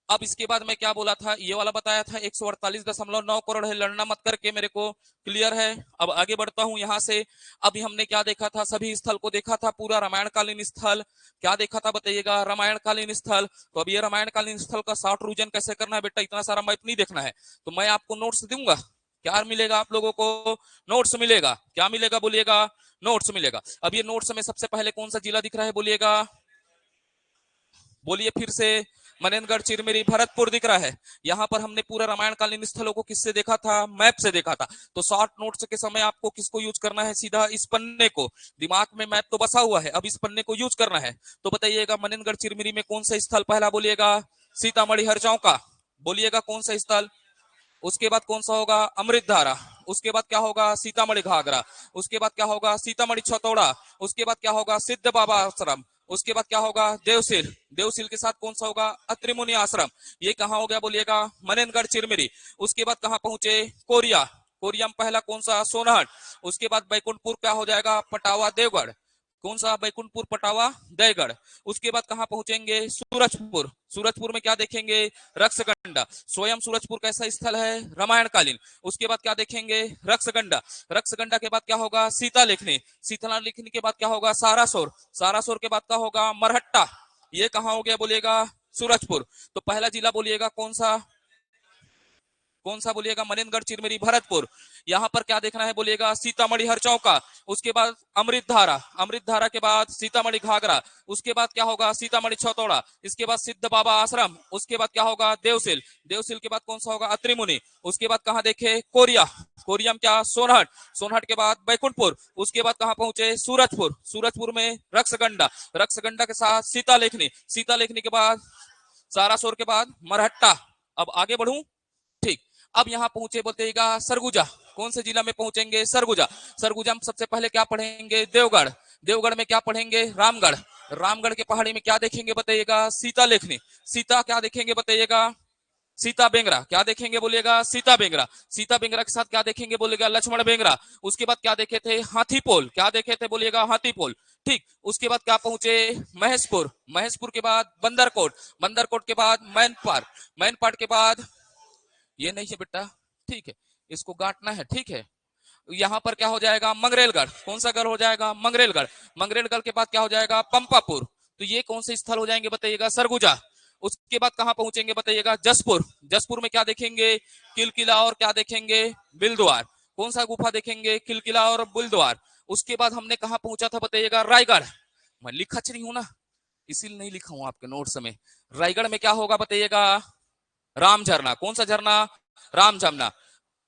[SPEAKER 1] अब इसके बाद मैं क्या बोला था? ये वाला बताया था 148.9 करोड़ है, लड़ना मत करके मेरे को। क्लियर है? अब आगे बढ़ता हूं यहां से। अभी हमने क्या देखा था? सभी स्थल को देखा था, पूरा रामायण कालीन स्थल। क्या देखा था बताइएगा? रामायण कालीन स्थल। तो अब ये रामायण कालीन स्थल का शॉर्ट रिवीजन कैसे करना है बेटा? इतना सारा मैप नहीं देखना है, तो मैं आपको नोट्स दूंगा। क्या मिलेगा आप लोगों को? नोट्स मिलेगा। क्या मिलेगा बोलिएगा? नोट्स मिलेगा। अब ये नोट्स में सबसे पहले कौन सा जिला दिख रहा है बोलिएगा? बोलिए फिर से। मनेन्द्रगढ़, चिरमिरी, भरतपुर दिख रहा है। यहाँ पर हमने पूरा रामायण कालीन स्थलों को किससे देखा था? मैप से देखा था। तो शॉर्ट नोट्स के समय आपको किसको यूज करना है? सीधा इस पन्ने को। दिमाग में मैप तो बसा हुआ है, अब इस पन्ने को यूज करना है। तो बताइएगा मनेन्द्रगढ़ चिरमिरी में कौन सा स्थल? पहला बोलिएगा सीतामढ़ी हरचौका। बोलिएगा कौन सा स्थल? उसके बाद कौन सा होगा? अमृतधारा। उसके बाद क्या होगा? सीतामढ़ी घाघरा। उसके बाद क्या होगा? सीतामढ़ी छतौड़ा। उसके बाद क्या होगा? सिद्ध बाबा आश्रम। उसके बाद क्या होगा? देवसिल। देवसिल के साथ कौन सा होगा? अत्रिमुनि आश्रम। ये कहाँ हो गया बोलिएगा? मनेन्द्रगढ़ चिरमिरी। उसके बाद कहाँ पहुंचे? कोरिया। कोरिया में पहला कौन सा? सोनहट। उसके बाद बैकुंठपुर क्या हो जाएगा? पटावा देवगढ़। कौन सा? बैकुंठपुर, पटावा, दयगढ़। उसके बाद कहां पहुंचेंगे? सूरजपुर। सूरजपुर में क्या देखेंगे? रक्षगंडा। स्वयं सूरजपुर कैसा स्थल है? रामायण कालीन। उसके बाद क्या देखेंगे? रक्षगंडा। रक्षगंडा के बाद क्या होगा? सीता लेखनी। सीता लेखनी के बाद क्या होगा? सारासोर। सारासोर के बाद क्या होगा? मरहट्टा। ये कहां हो गया बोलिएगा? सूरजपुर। तो पहला जिला बोलिएगा कौन सा? कौन सा बोलिएगा? मनेन्द्रगढ़, चिरमिरी, भरतपुर। यहाँ पर क्या देखना है बोलिएगा? सीतामढ़ी हरचौका। उसके बाद अमृतधारा। अमृतधारा के बाद सीतामढ़ी घाघरा। उसके बाद क्या होगा? सीतामढ़ी छतौड़ा। इसके बाद सिद्ध बाबा आश्रम। उसके बाद क्या होगा? देवसिल। देवसिल के बाद कौन सा होगा? अत्रिमुनि। उसके बाद कहाँ देखे? कोरिया। कोरिया में क्या? सोनहट। सोनहट के बाद बैकुंठपुर। उसके बाद कहाँ पहुंचे? सूरजपुर। सूरजपुर में रक्षगंडा। रक्षगंडा के साथ सीता लेखनी। सीता लेखनी के बाद सारासोर के बाद मरहट्टा। अब आगे बढ़ू। ठीक। अब यहाँ पहुंचे बोलतेगा सरगुजा। कौन से जिला में पहुंचेंगे? सरगुजा। सरगुजा में सबसे पहले क्या पढ़ेंगे? देवगढ़। देवगढ़ में क्या पढ़ेंगे? रामगढ़। रामगढ़ के पहाड़ी में क्या देखेंगे बताइएगा? सीता लेखनी। सीता क्या देखेंगे बताइएगा? सीता बेंगरा। क्या देखेंगे बोलिएगा? सीता बेंगरा। सीता बेंगरा के साथ क्या देखेंगे बोलिएगा? लक्ष्मण बेंगरा। उसके बाद क्या देखे थे? हाथी पोल। क्या देखे थे बोलिएगा? हाथी पोल। ठीक। उसके बाद क्या पहुंचे? महेशपुर। महेशपुर के बाद बंदरकोट। बंदरकोट के बाद मैनपाट। मैनपाट के बाद ये नहीं है बेटा, ठीक है, इसको गांठना है, ठीक है। यहाँ पर क्या हो जाएगा? मंगरेलगढ़। कौन सा गढ़ हो जाएगा? मंगरेलगढ़। मंगरेलगढ़ के बाद क्या हो जाएगा? पंपापुर। तो ये कौन से स्थल हो जाएंगे बताइएगा? सरगुजा। उसके बाद कहां पहुंचेंगे बताइएगा? जसपुर। जसपुर में क्या देखेंगे? किलकिला और क्या देखेंगे? बिलद्वार। कौन सा गुफा देखेंगे? किलकिला और बिलद्वार। उसके बाद हमने कहा पहुंचा था बताइएगा? रायगढ़। मैं लिखा नहीं हूं ना, इसीलिए नहीं लिखा हूं आपके नोट्स में। रायगढ़ में क्या होगा बताइएगा? राम झरना। कौन सा झरना? राम झरना।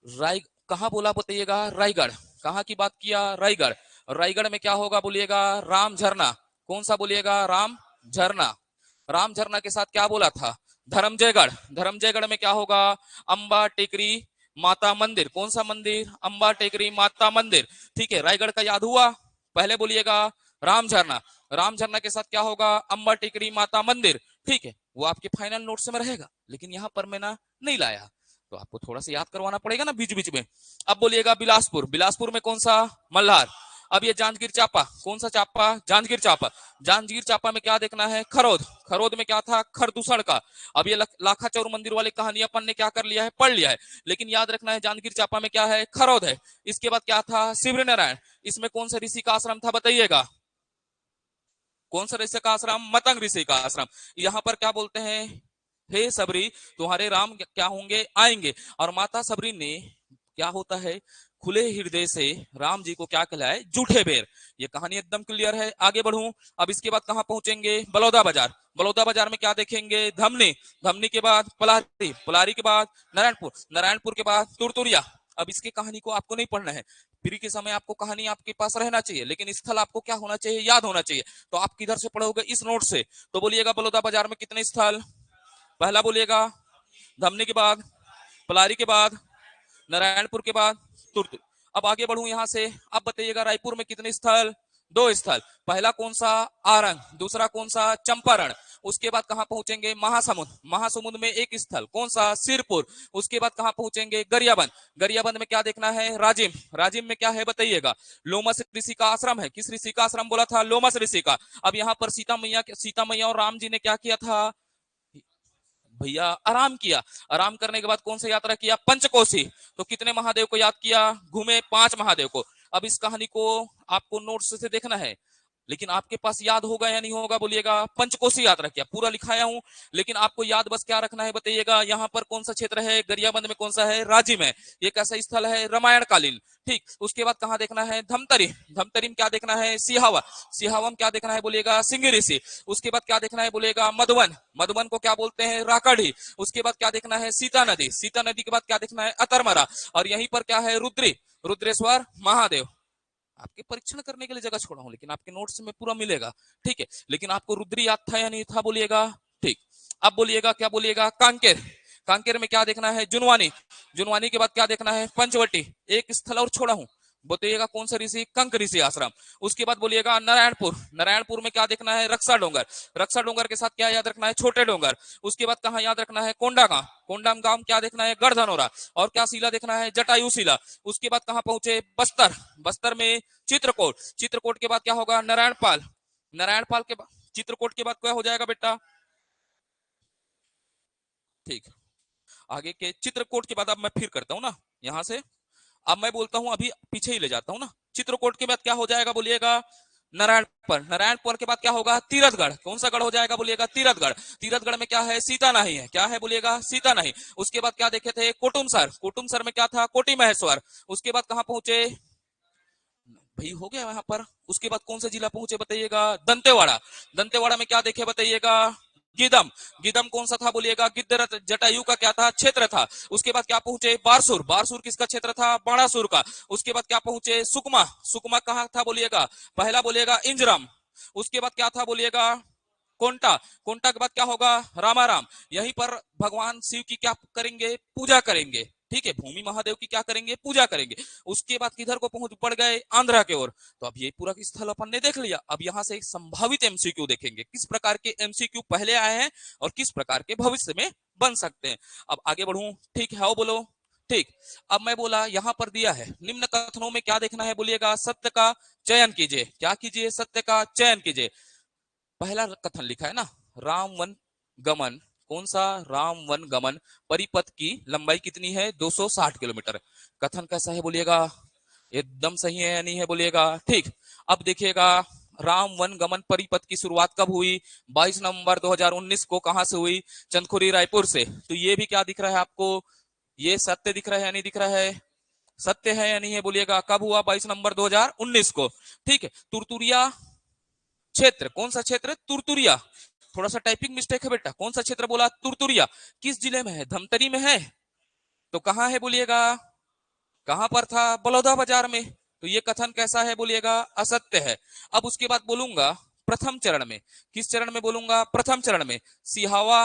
[SPEAKER 1] राय कहां बोला बताइएगा? रायगढ़। कहां की बात किया? रायगढ़। रायगढ़ में क्या होगा बोलिएगा? राम झरना। कौन सा बोलिएगा? राम झरना। राम झरना के साथ क्या बोला था? धर्मजयगढ़। धर्मजयगढ़ में क्या होगा? अंबा टेकरी माता मंदिर। कौन सा मंदिर? अंबा टेकरी माता मंदिर। ठीक है, रायगढ़ का याद हुआ। पहले बोलिएगा राम झरना। राम झरना के साथ क्या होगा? अंबा टेकरी माता मंदिर। ठीक है, वो आपके फाइनल नोट्स में रहेगा, लेकिन यहाँ पर मैं ना नहीं लाया, तो आपको थोड़ा सा याद करवाना पड़ेगा ना बीच बीच में। अब बोलिएगा बिलासपुर। बिलासपुर में कौन सा? मल्हार। अब ये जांजगीर चांपा, कौन सा चांपा? जांजगीर चांपा। जांजगीर चांपा में क्या देखना है? खरोद। खरोद में क्या था? खरदूषण का। अब ये लाखा चौर मंदिर वाली कहानी अपन ने क्या कर लिया है? पढ़ लिया है, लेकिन याद रखना है जांजगीर चांपा में क्या है? खरोद है। इसके बाद क्या था? शिविर नारायण। इसमें कौन सा ऋषि का आश्रम था बताइएगा? कौन सा ऋषि का आश्रम? मतंग ऋषि का आश्रम। यहाँ पर क्या बोलते हैं? हे सबरी, तुम्हारे राम क्या होंगे? आएंगे। और माता सबरी ने क्या होता है? खुले हृदय से राम जी को क्या कहलाए? जूठे बेर। ये कहानी एकदम क्लियर है। आगे बढ़ूं, अब इसके बाद कहां पहुंचेंगे? बलौदा बाजार। बलौदा बाजार में क्या देखेंगे? धमनी। धमनी के बाद पलारी। पलारी के बाद नारायणपुर। नारायणपुर के बाद तुरतुरिया। अब इसकी कहानी को आपको नहीं पढ़ना है, फ्री के समय आपको कहानी आपके पास रहना चाहिए, लेकिन स्थल आपको क्या होना चाहिए? याद होना चाहिए। तो आप किधर से पढ़ोगे? इस नोट से। तो बोलिएगा बलौदा बाजार में कितने स्थल? पहला बोलिएगा धमनी के बाद, पलारी के बाद, नारायणपुर के बाद तुर्त। अब आगे बढ़ूं यहां से, अब बताइएगा रायपुर में कितने स्थल? 2 स्थल। पहला कौन सा? आरंग। दूसरा कौन सा? चंपारण। उसके बाद कहां पहुंचेंगे? महासमुंद। महासमुंद में एक स्थल, कौन सा? सिरपुर। उसके बाद कहां पहुंचेंगे? गरियाबंद। गरियाबंद में क्या देखना है? राजिम। राजिम में क्या है बताइएगा? लोमस ऋषि का आश्रम है। किस ऋषि का आश्रम बोला था? लोमस ऋषि का। अब यहाँ पर सीता मैया और राम जी ने क्या किया था भैया? आराम किया। आराम करने के बाद कौन सा यात्रा किया? पंचकोशी। तो कितने महादेव को याद किया? घूमे 5 महादेव को। अब इस कहानी को आपको नोट्स से देखना है, लेकिन आपके पास याद होगा या नहीं होगा बोलिएगा? पंचकोशी यात्रा किया, पूरा लिखाया हूं, लेकिन आपको याद बस क्या रखना है बताइएगा? यहाँ पर कौन सा क्षेत्र है? गरियाबंद में कौन सा है? राजिम है। ये कैसा स्थल है? रामायण कालीन। ठीक, उसके बाद कहां देखना है? धमतरी। धमतरी में क्या देखना है? सिहावा। सिहावा में क्या देखना है बोलिएगा? सिंह ऋषि। उसके बाद क्या देखना है बोलिएगा? मधुबन। मधुबन को क्या बोलते हैं? राकड़ी। उसके बाद क्या देखना है? सीता नदी। सीता नदी के बाद क्या देखना है? अतरमरा। और यहीं पर क्या है? रुद्री, रुद्रेश्वर महादेव। आपके परीक्षण करने के लिए जगह छोड़ा हूं, लेकिन आपके नोट्स में पूरा मिलेगा। ठीक है, लेकिन आपको रुद्री याद था या नहीं था बोलिएगा? ठीक, अब बोलिएगा क्या बोलिएगा? कांकेर। कांकेर में क्या देखना है? जुनवानी। जुनवानी के बाद क्या देखना है? पंचवटी। एक स्थल और छोड़ा हूं, बताइएगा कौन सा ऋषि? कंक ऋषि आश्रम। उसके बाद बोलिएगा नारायणपुर। नारायणपुर में क्या देखना है? रक्षा डोंगर। रक्षा डोंगर के साथ क्या याद रखना है? छोटे डोंगर। उसके बाद कहां याद रखना है? कोंडा गांव। कोंडा गांव में क्या देखना है? गढ़धनोरा। और क्या शिला देखना है? जटायु शिला। उसके बाद कहां पहुंचे? बस्तर। बस्तर में चित्रकूट। चित्रकूट के बाद क्या होगा? नारायणपाल। नारायणपाल के बाद चित्रकूट के बाद क्या हो जाएगा बेटा? ठीक, आगे के चित्रकूट के बाद अब मैं फिर करता हूं ना यहां से। अब मैं बोलता हूं, अभी पीछे ही ले जाता हूं ना। चित्रकूट के बाद क्या हो जाएगा बोलिएगा? नारायणपुर। नारायणपुर के बाद क्या होगा? तीरथगढ़। कौन सा गढ़ हो जाएगा बोलिएगा? तीरथगढ़। तीरथगढ़ में क्या है? सीता नहीं है। क्या है बोलिएगा? सीता नहीं। उसके बाद क्या देखे थे? कुटुमसर। कुटुमसर में क्या था? कोटी महेश्वर। उसके बाद कहां पहुंचे भाई? हो गया वहां पर। उसके बाद कौन सा जिला पहुंचे बताइएगा? दंतेवाड़ा। दंतेवाड़ा में क्या देखे बताइएगा? गिदम। गिदम कौन सा था बोलिएगा? गिद्ध जटायु का क्या था? क्षेत्र था। उसके बाद क्या पहुंचे? बारसूर। बारसूर किसका क्षेत्र था? बाणासुर का। उसके बाद क्या पहुंचे? सुकमा। सुकमा कहां था बोलिएगा? पहला बोलिएगा इंजरम। उसके बाद क्या था बोलिएगा? कोंटा। कोंटा के बाद क्या होगा? रामाराम। यहीं पर भगवान शिव की क्या करेंगे? पूजा करेंगे। ठीक है, भूमि महादेव की क्या करेंगे? पूजा करेंगे। उसके बाद किधर को पहुंच पड़ गए? आंध्रा के ओर। तो अब ये पूरा स्थल अपन ने देख लिया। अब यहाँ से एक संभावित एमसीक्यू देखेंगे, किस प्रकार के एमसीक्यू पहले आए हैं और किस प्रकार के भविष्य में बन सकते हैं। अब आगे बढ़ू, ठीक है? आओ बोलो। ठीक, अब मैं बोला यहां पर दिया है निम्न कथनों में क्या देखना है बोलिएगा? सत्य का चयन कीजिए। क्या कीजिए? सत्य का चयन कीजिए। पहला कथन लिखा है ना, राम वन गमन। कौन सा? राम वन गमन परिपथ की लंबाई कितनी है? 260 किलोमीटर। कथन कैसा है बोलिएगा? एकदम सही है या नहीं है बोलिएगा? ठीक, अब देखिएगा राम वन गमन परिपथ की शुरुआत कब हुई? 22 नवंबर 2019 को। कहां से हुई? चंदखुरी, रायपुर से। तो ये भी क्या दिख रहा है आपको? ये सत्य दिख रहा है या नहीं दिख रहा है? सत्य है या नहीं है बोलिएगा? कब हुआ? 22 नवंबर 2019 को। ठीक है, तुरतुरिया क्षेत्र। कौन सा क्षेत्र? तुरतुरिया। थोड़ा सा टाइपिंग मिस्टेक है बेटा। कौन सा क्षेत्र बोला? तुरतुरिया। किस जिले में है? धमतरी में है। तो कहां है बोलिएगा? कहां पर था? बलौदा बाजार में। तो ये कथन कैसा है बोलिएगा? असत्य है। अब उसके बाद बोलूंगा प्रथम चरण में। किस चरण में बोलूंगा? प्रथम चरण में। सिहावा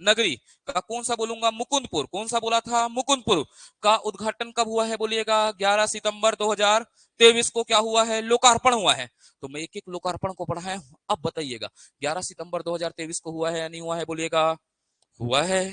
[SPEAKER 1] नगरी का कौन सा बोलूंगा? मुकुंदपुर। कौन सा बोला था? मुकुंदपुर का उद्घाटन कब हुआ है बोलिएगा? 11 सितंबर 2023 को क्या हुआ है? लोकार्पण हुआ है। तो मैं एक एक लोकार्पण को पढ़ाया हूं। अब बताइएगा 11 सितंबर 2023 को हुआ है या नहीं हुआ है बोलिएगा? हुआ है।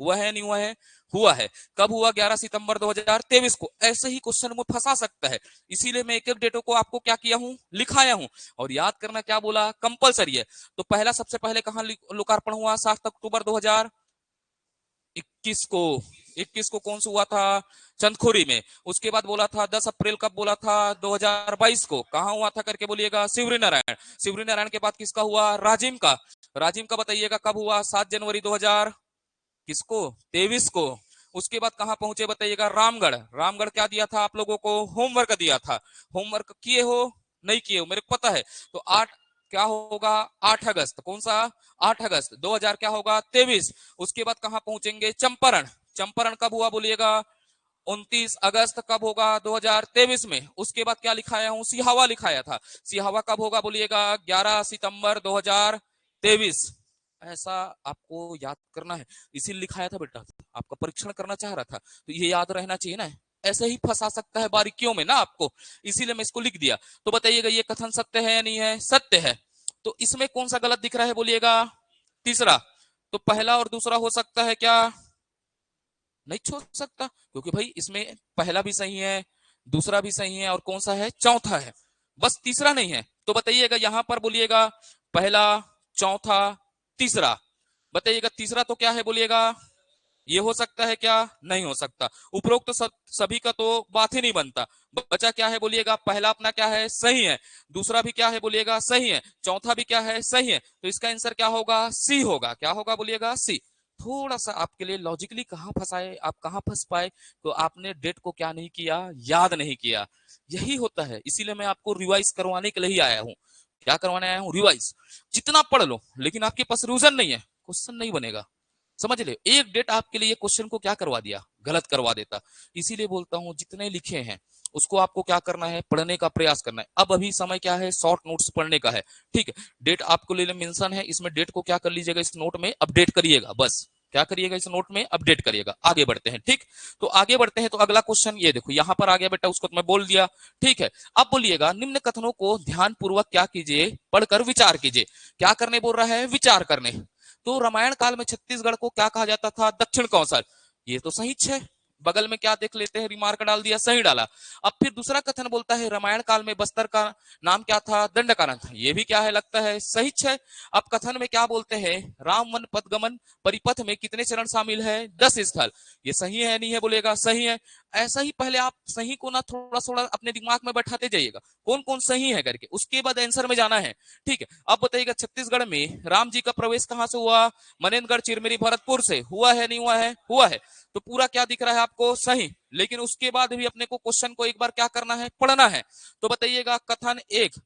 [SPEAKER 1] हुआ है नहीं हुआ है? हुआ है। कब हुआ? 11 सितंबर 2023 को। ऐसे ही क्वेश्चन में फंसा सकता है, इसीलिए मैं एक एक डेटों को आपको क्या किया हूं, लिखाया हूं। और याद करना क्या बोला, कंपलसरी है। तो पहला सबसे पहले कहां लोकार्पण हुआ? 7 अक्टूबर 2021 को। 21 को कौन सा हुआ था? चंदखुरी में। उसके बाद बोला था 10 अप्रैल, कब बोला था? 2022 को। कहां हुआ था करके बोलिएगा? शिवरी नारायण। शिवरी नारायण के बाद किसका हुआ? राजिम का। राजिम का बताइएगा कब हुआ? 7 जनवरी 2000 किसको? 23 को। उसके बाद कहां पहुंचे बताइएगा? रामगढ़। रामगढ़ क्या दिया था आप लोगों को? होमवर्क दिया था। होमवर्क किए हो? नहीं किए हो, मेरे को पता है। तो 8 क्या होगा? 8 अगस्त। कौन सा? 8 अगस्त 2000 क्या होगा? 23। उसके बाद कहां पहुंचेंगे? चंपारण। चंपारण कब हुआ बोलिएगा? 29 अगस्त कब होगा? 2023 में। उसके बाद क्या लिखाया हूं? सिहावा लिखाया था। सिहावा कब होगा बोलिएगा? 11 सितंबर 2023। ऐसा आपको याद करना है, इसीलिए लिखाया था बेटा, आपका परीक्षण करना चाह रहा था, तो ये याद रहना चाहिए ना। ऐसे ही फंसा सकता है बारीकियों में ना आपको, इसीलिए मैं इसको लिख दिया। तो बताइएगा ये कथन सत्य है या नहीं है? सत्य है। तो इसमें कौन सा गलत दिख रहा है बोलिएगा? तीसरा। तो पहला और दूसरा हो सकता है क्या? नहीं छोड़ सकता, क्योंकि भाई इसमें पहला भी सही है, दूसरा भी सही है, और कौन सा है? चौथा है। बस तीसरा नहीं है। तो बताइएगा यहां पर बोलिएगा पहला, चौथा, तीसरा। बताइएगा तीसरा तो क्या है बोलिएगा? ये हो सकता है क्या? नहीं हो सकता। उपरोक्त तो सभी का तो बात ही नहीं बनता। बचा क्या है बोलिएगा? पहला अपना क्या है? सही है। दूसरा भी क्या है बोलिएगा? सही है। चौथा भी क्या है? सही है। तो इसका आंसर क्या होगा? सी होगा। क्या होगा बोलिएगा? सी। थोड़ा सा आपके लिए लॉजिकली कहां फंसाए, आप कहां फंस पाए, तो आपने डेट को क्या नहीं किया, याद नहीं किया। यही होता है, इसीलिए मैं आपको रिवाइज करवाने के लिए ही आया हूं। क्या करवाने आया हूं? रिवाइज। जितना पढ़ लो, लेकिन आपके पास रिविजन नहीं है, क्वेश्चन नहीं बनेगा। समझ ले, एक डेट आपके लिए क्वेश्चन को क्या करवा दिया, गलत करवा देता। इसीलिए बोलता हूं जितने लिखे हैं उसको आपको क्या करना है? पढ़ने का प्रयास करना है। अब अभी समय क्या है? शॉर्ट नोट्स पढ़ने का है। ठीक है, डेट आपको ले मेंशन है, इसमें डेट को क्या कर लीजिएगा? इस नोट में अपडेट करिएगा। बस क्या करिएगा? इस नोट में अपडेट करिएगा। आगे बढ़ते हैं। ठीक, तो आगे बढ़ते हैं। तो अगला क्वेश्चन ये देखो, यहां पर आ गया बेटा, उसको तो मैं बोल दिया। ठीक है, अब बोलिएगा निम्न कथनों को ध्यान पूर्वक क्या कीजिए? पढ़कर विचार कीजिए। क्या करने बोल रहा है? विचार करने। तो रामायण काल में छत्तीसगढ़ को क्या कहा जाता था? दक्षिण कौशल। ये तो सही है। बगल में क्या देख लेते हैं? रिमार्क डाल दिया, सही डाला। अब फिर दूसरा कथन बोलता है रामायण काल में बस्तर का नाम क्या था? दंडकारण्य। ये भी क्या है? लगता है सही है। अब कथन में क्या बोलते हैं? राम वन पदगमन परिपथ में कितने चरण शामिल है? 10 स्थल। ये सही है नहीं है बोलेगा? सही है। ऐसा ही पहले आप सही को ना थोड़ा थोड़ा अपने दिमाग में बैठाते जाइएगा, कौन कौन सही है करके, उसके बाद आंसर में जाना है। ठीक है, अब बताइएगा छत्तीसगढ़ में राम जी का प्रवेश कहां से हुआ? मनेन्द्रगढ़, चिरमिरी, भरतपुर से। हुआ है नहीं हुआ है? हुआ है। तो पूरा क्या दिख रहा है आपको? सही। लेकिन उसके बाद भी अपने को क्वेश्चन को एक बार क्या करना है? पढ़ना है। तो बताइएगा कथन 1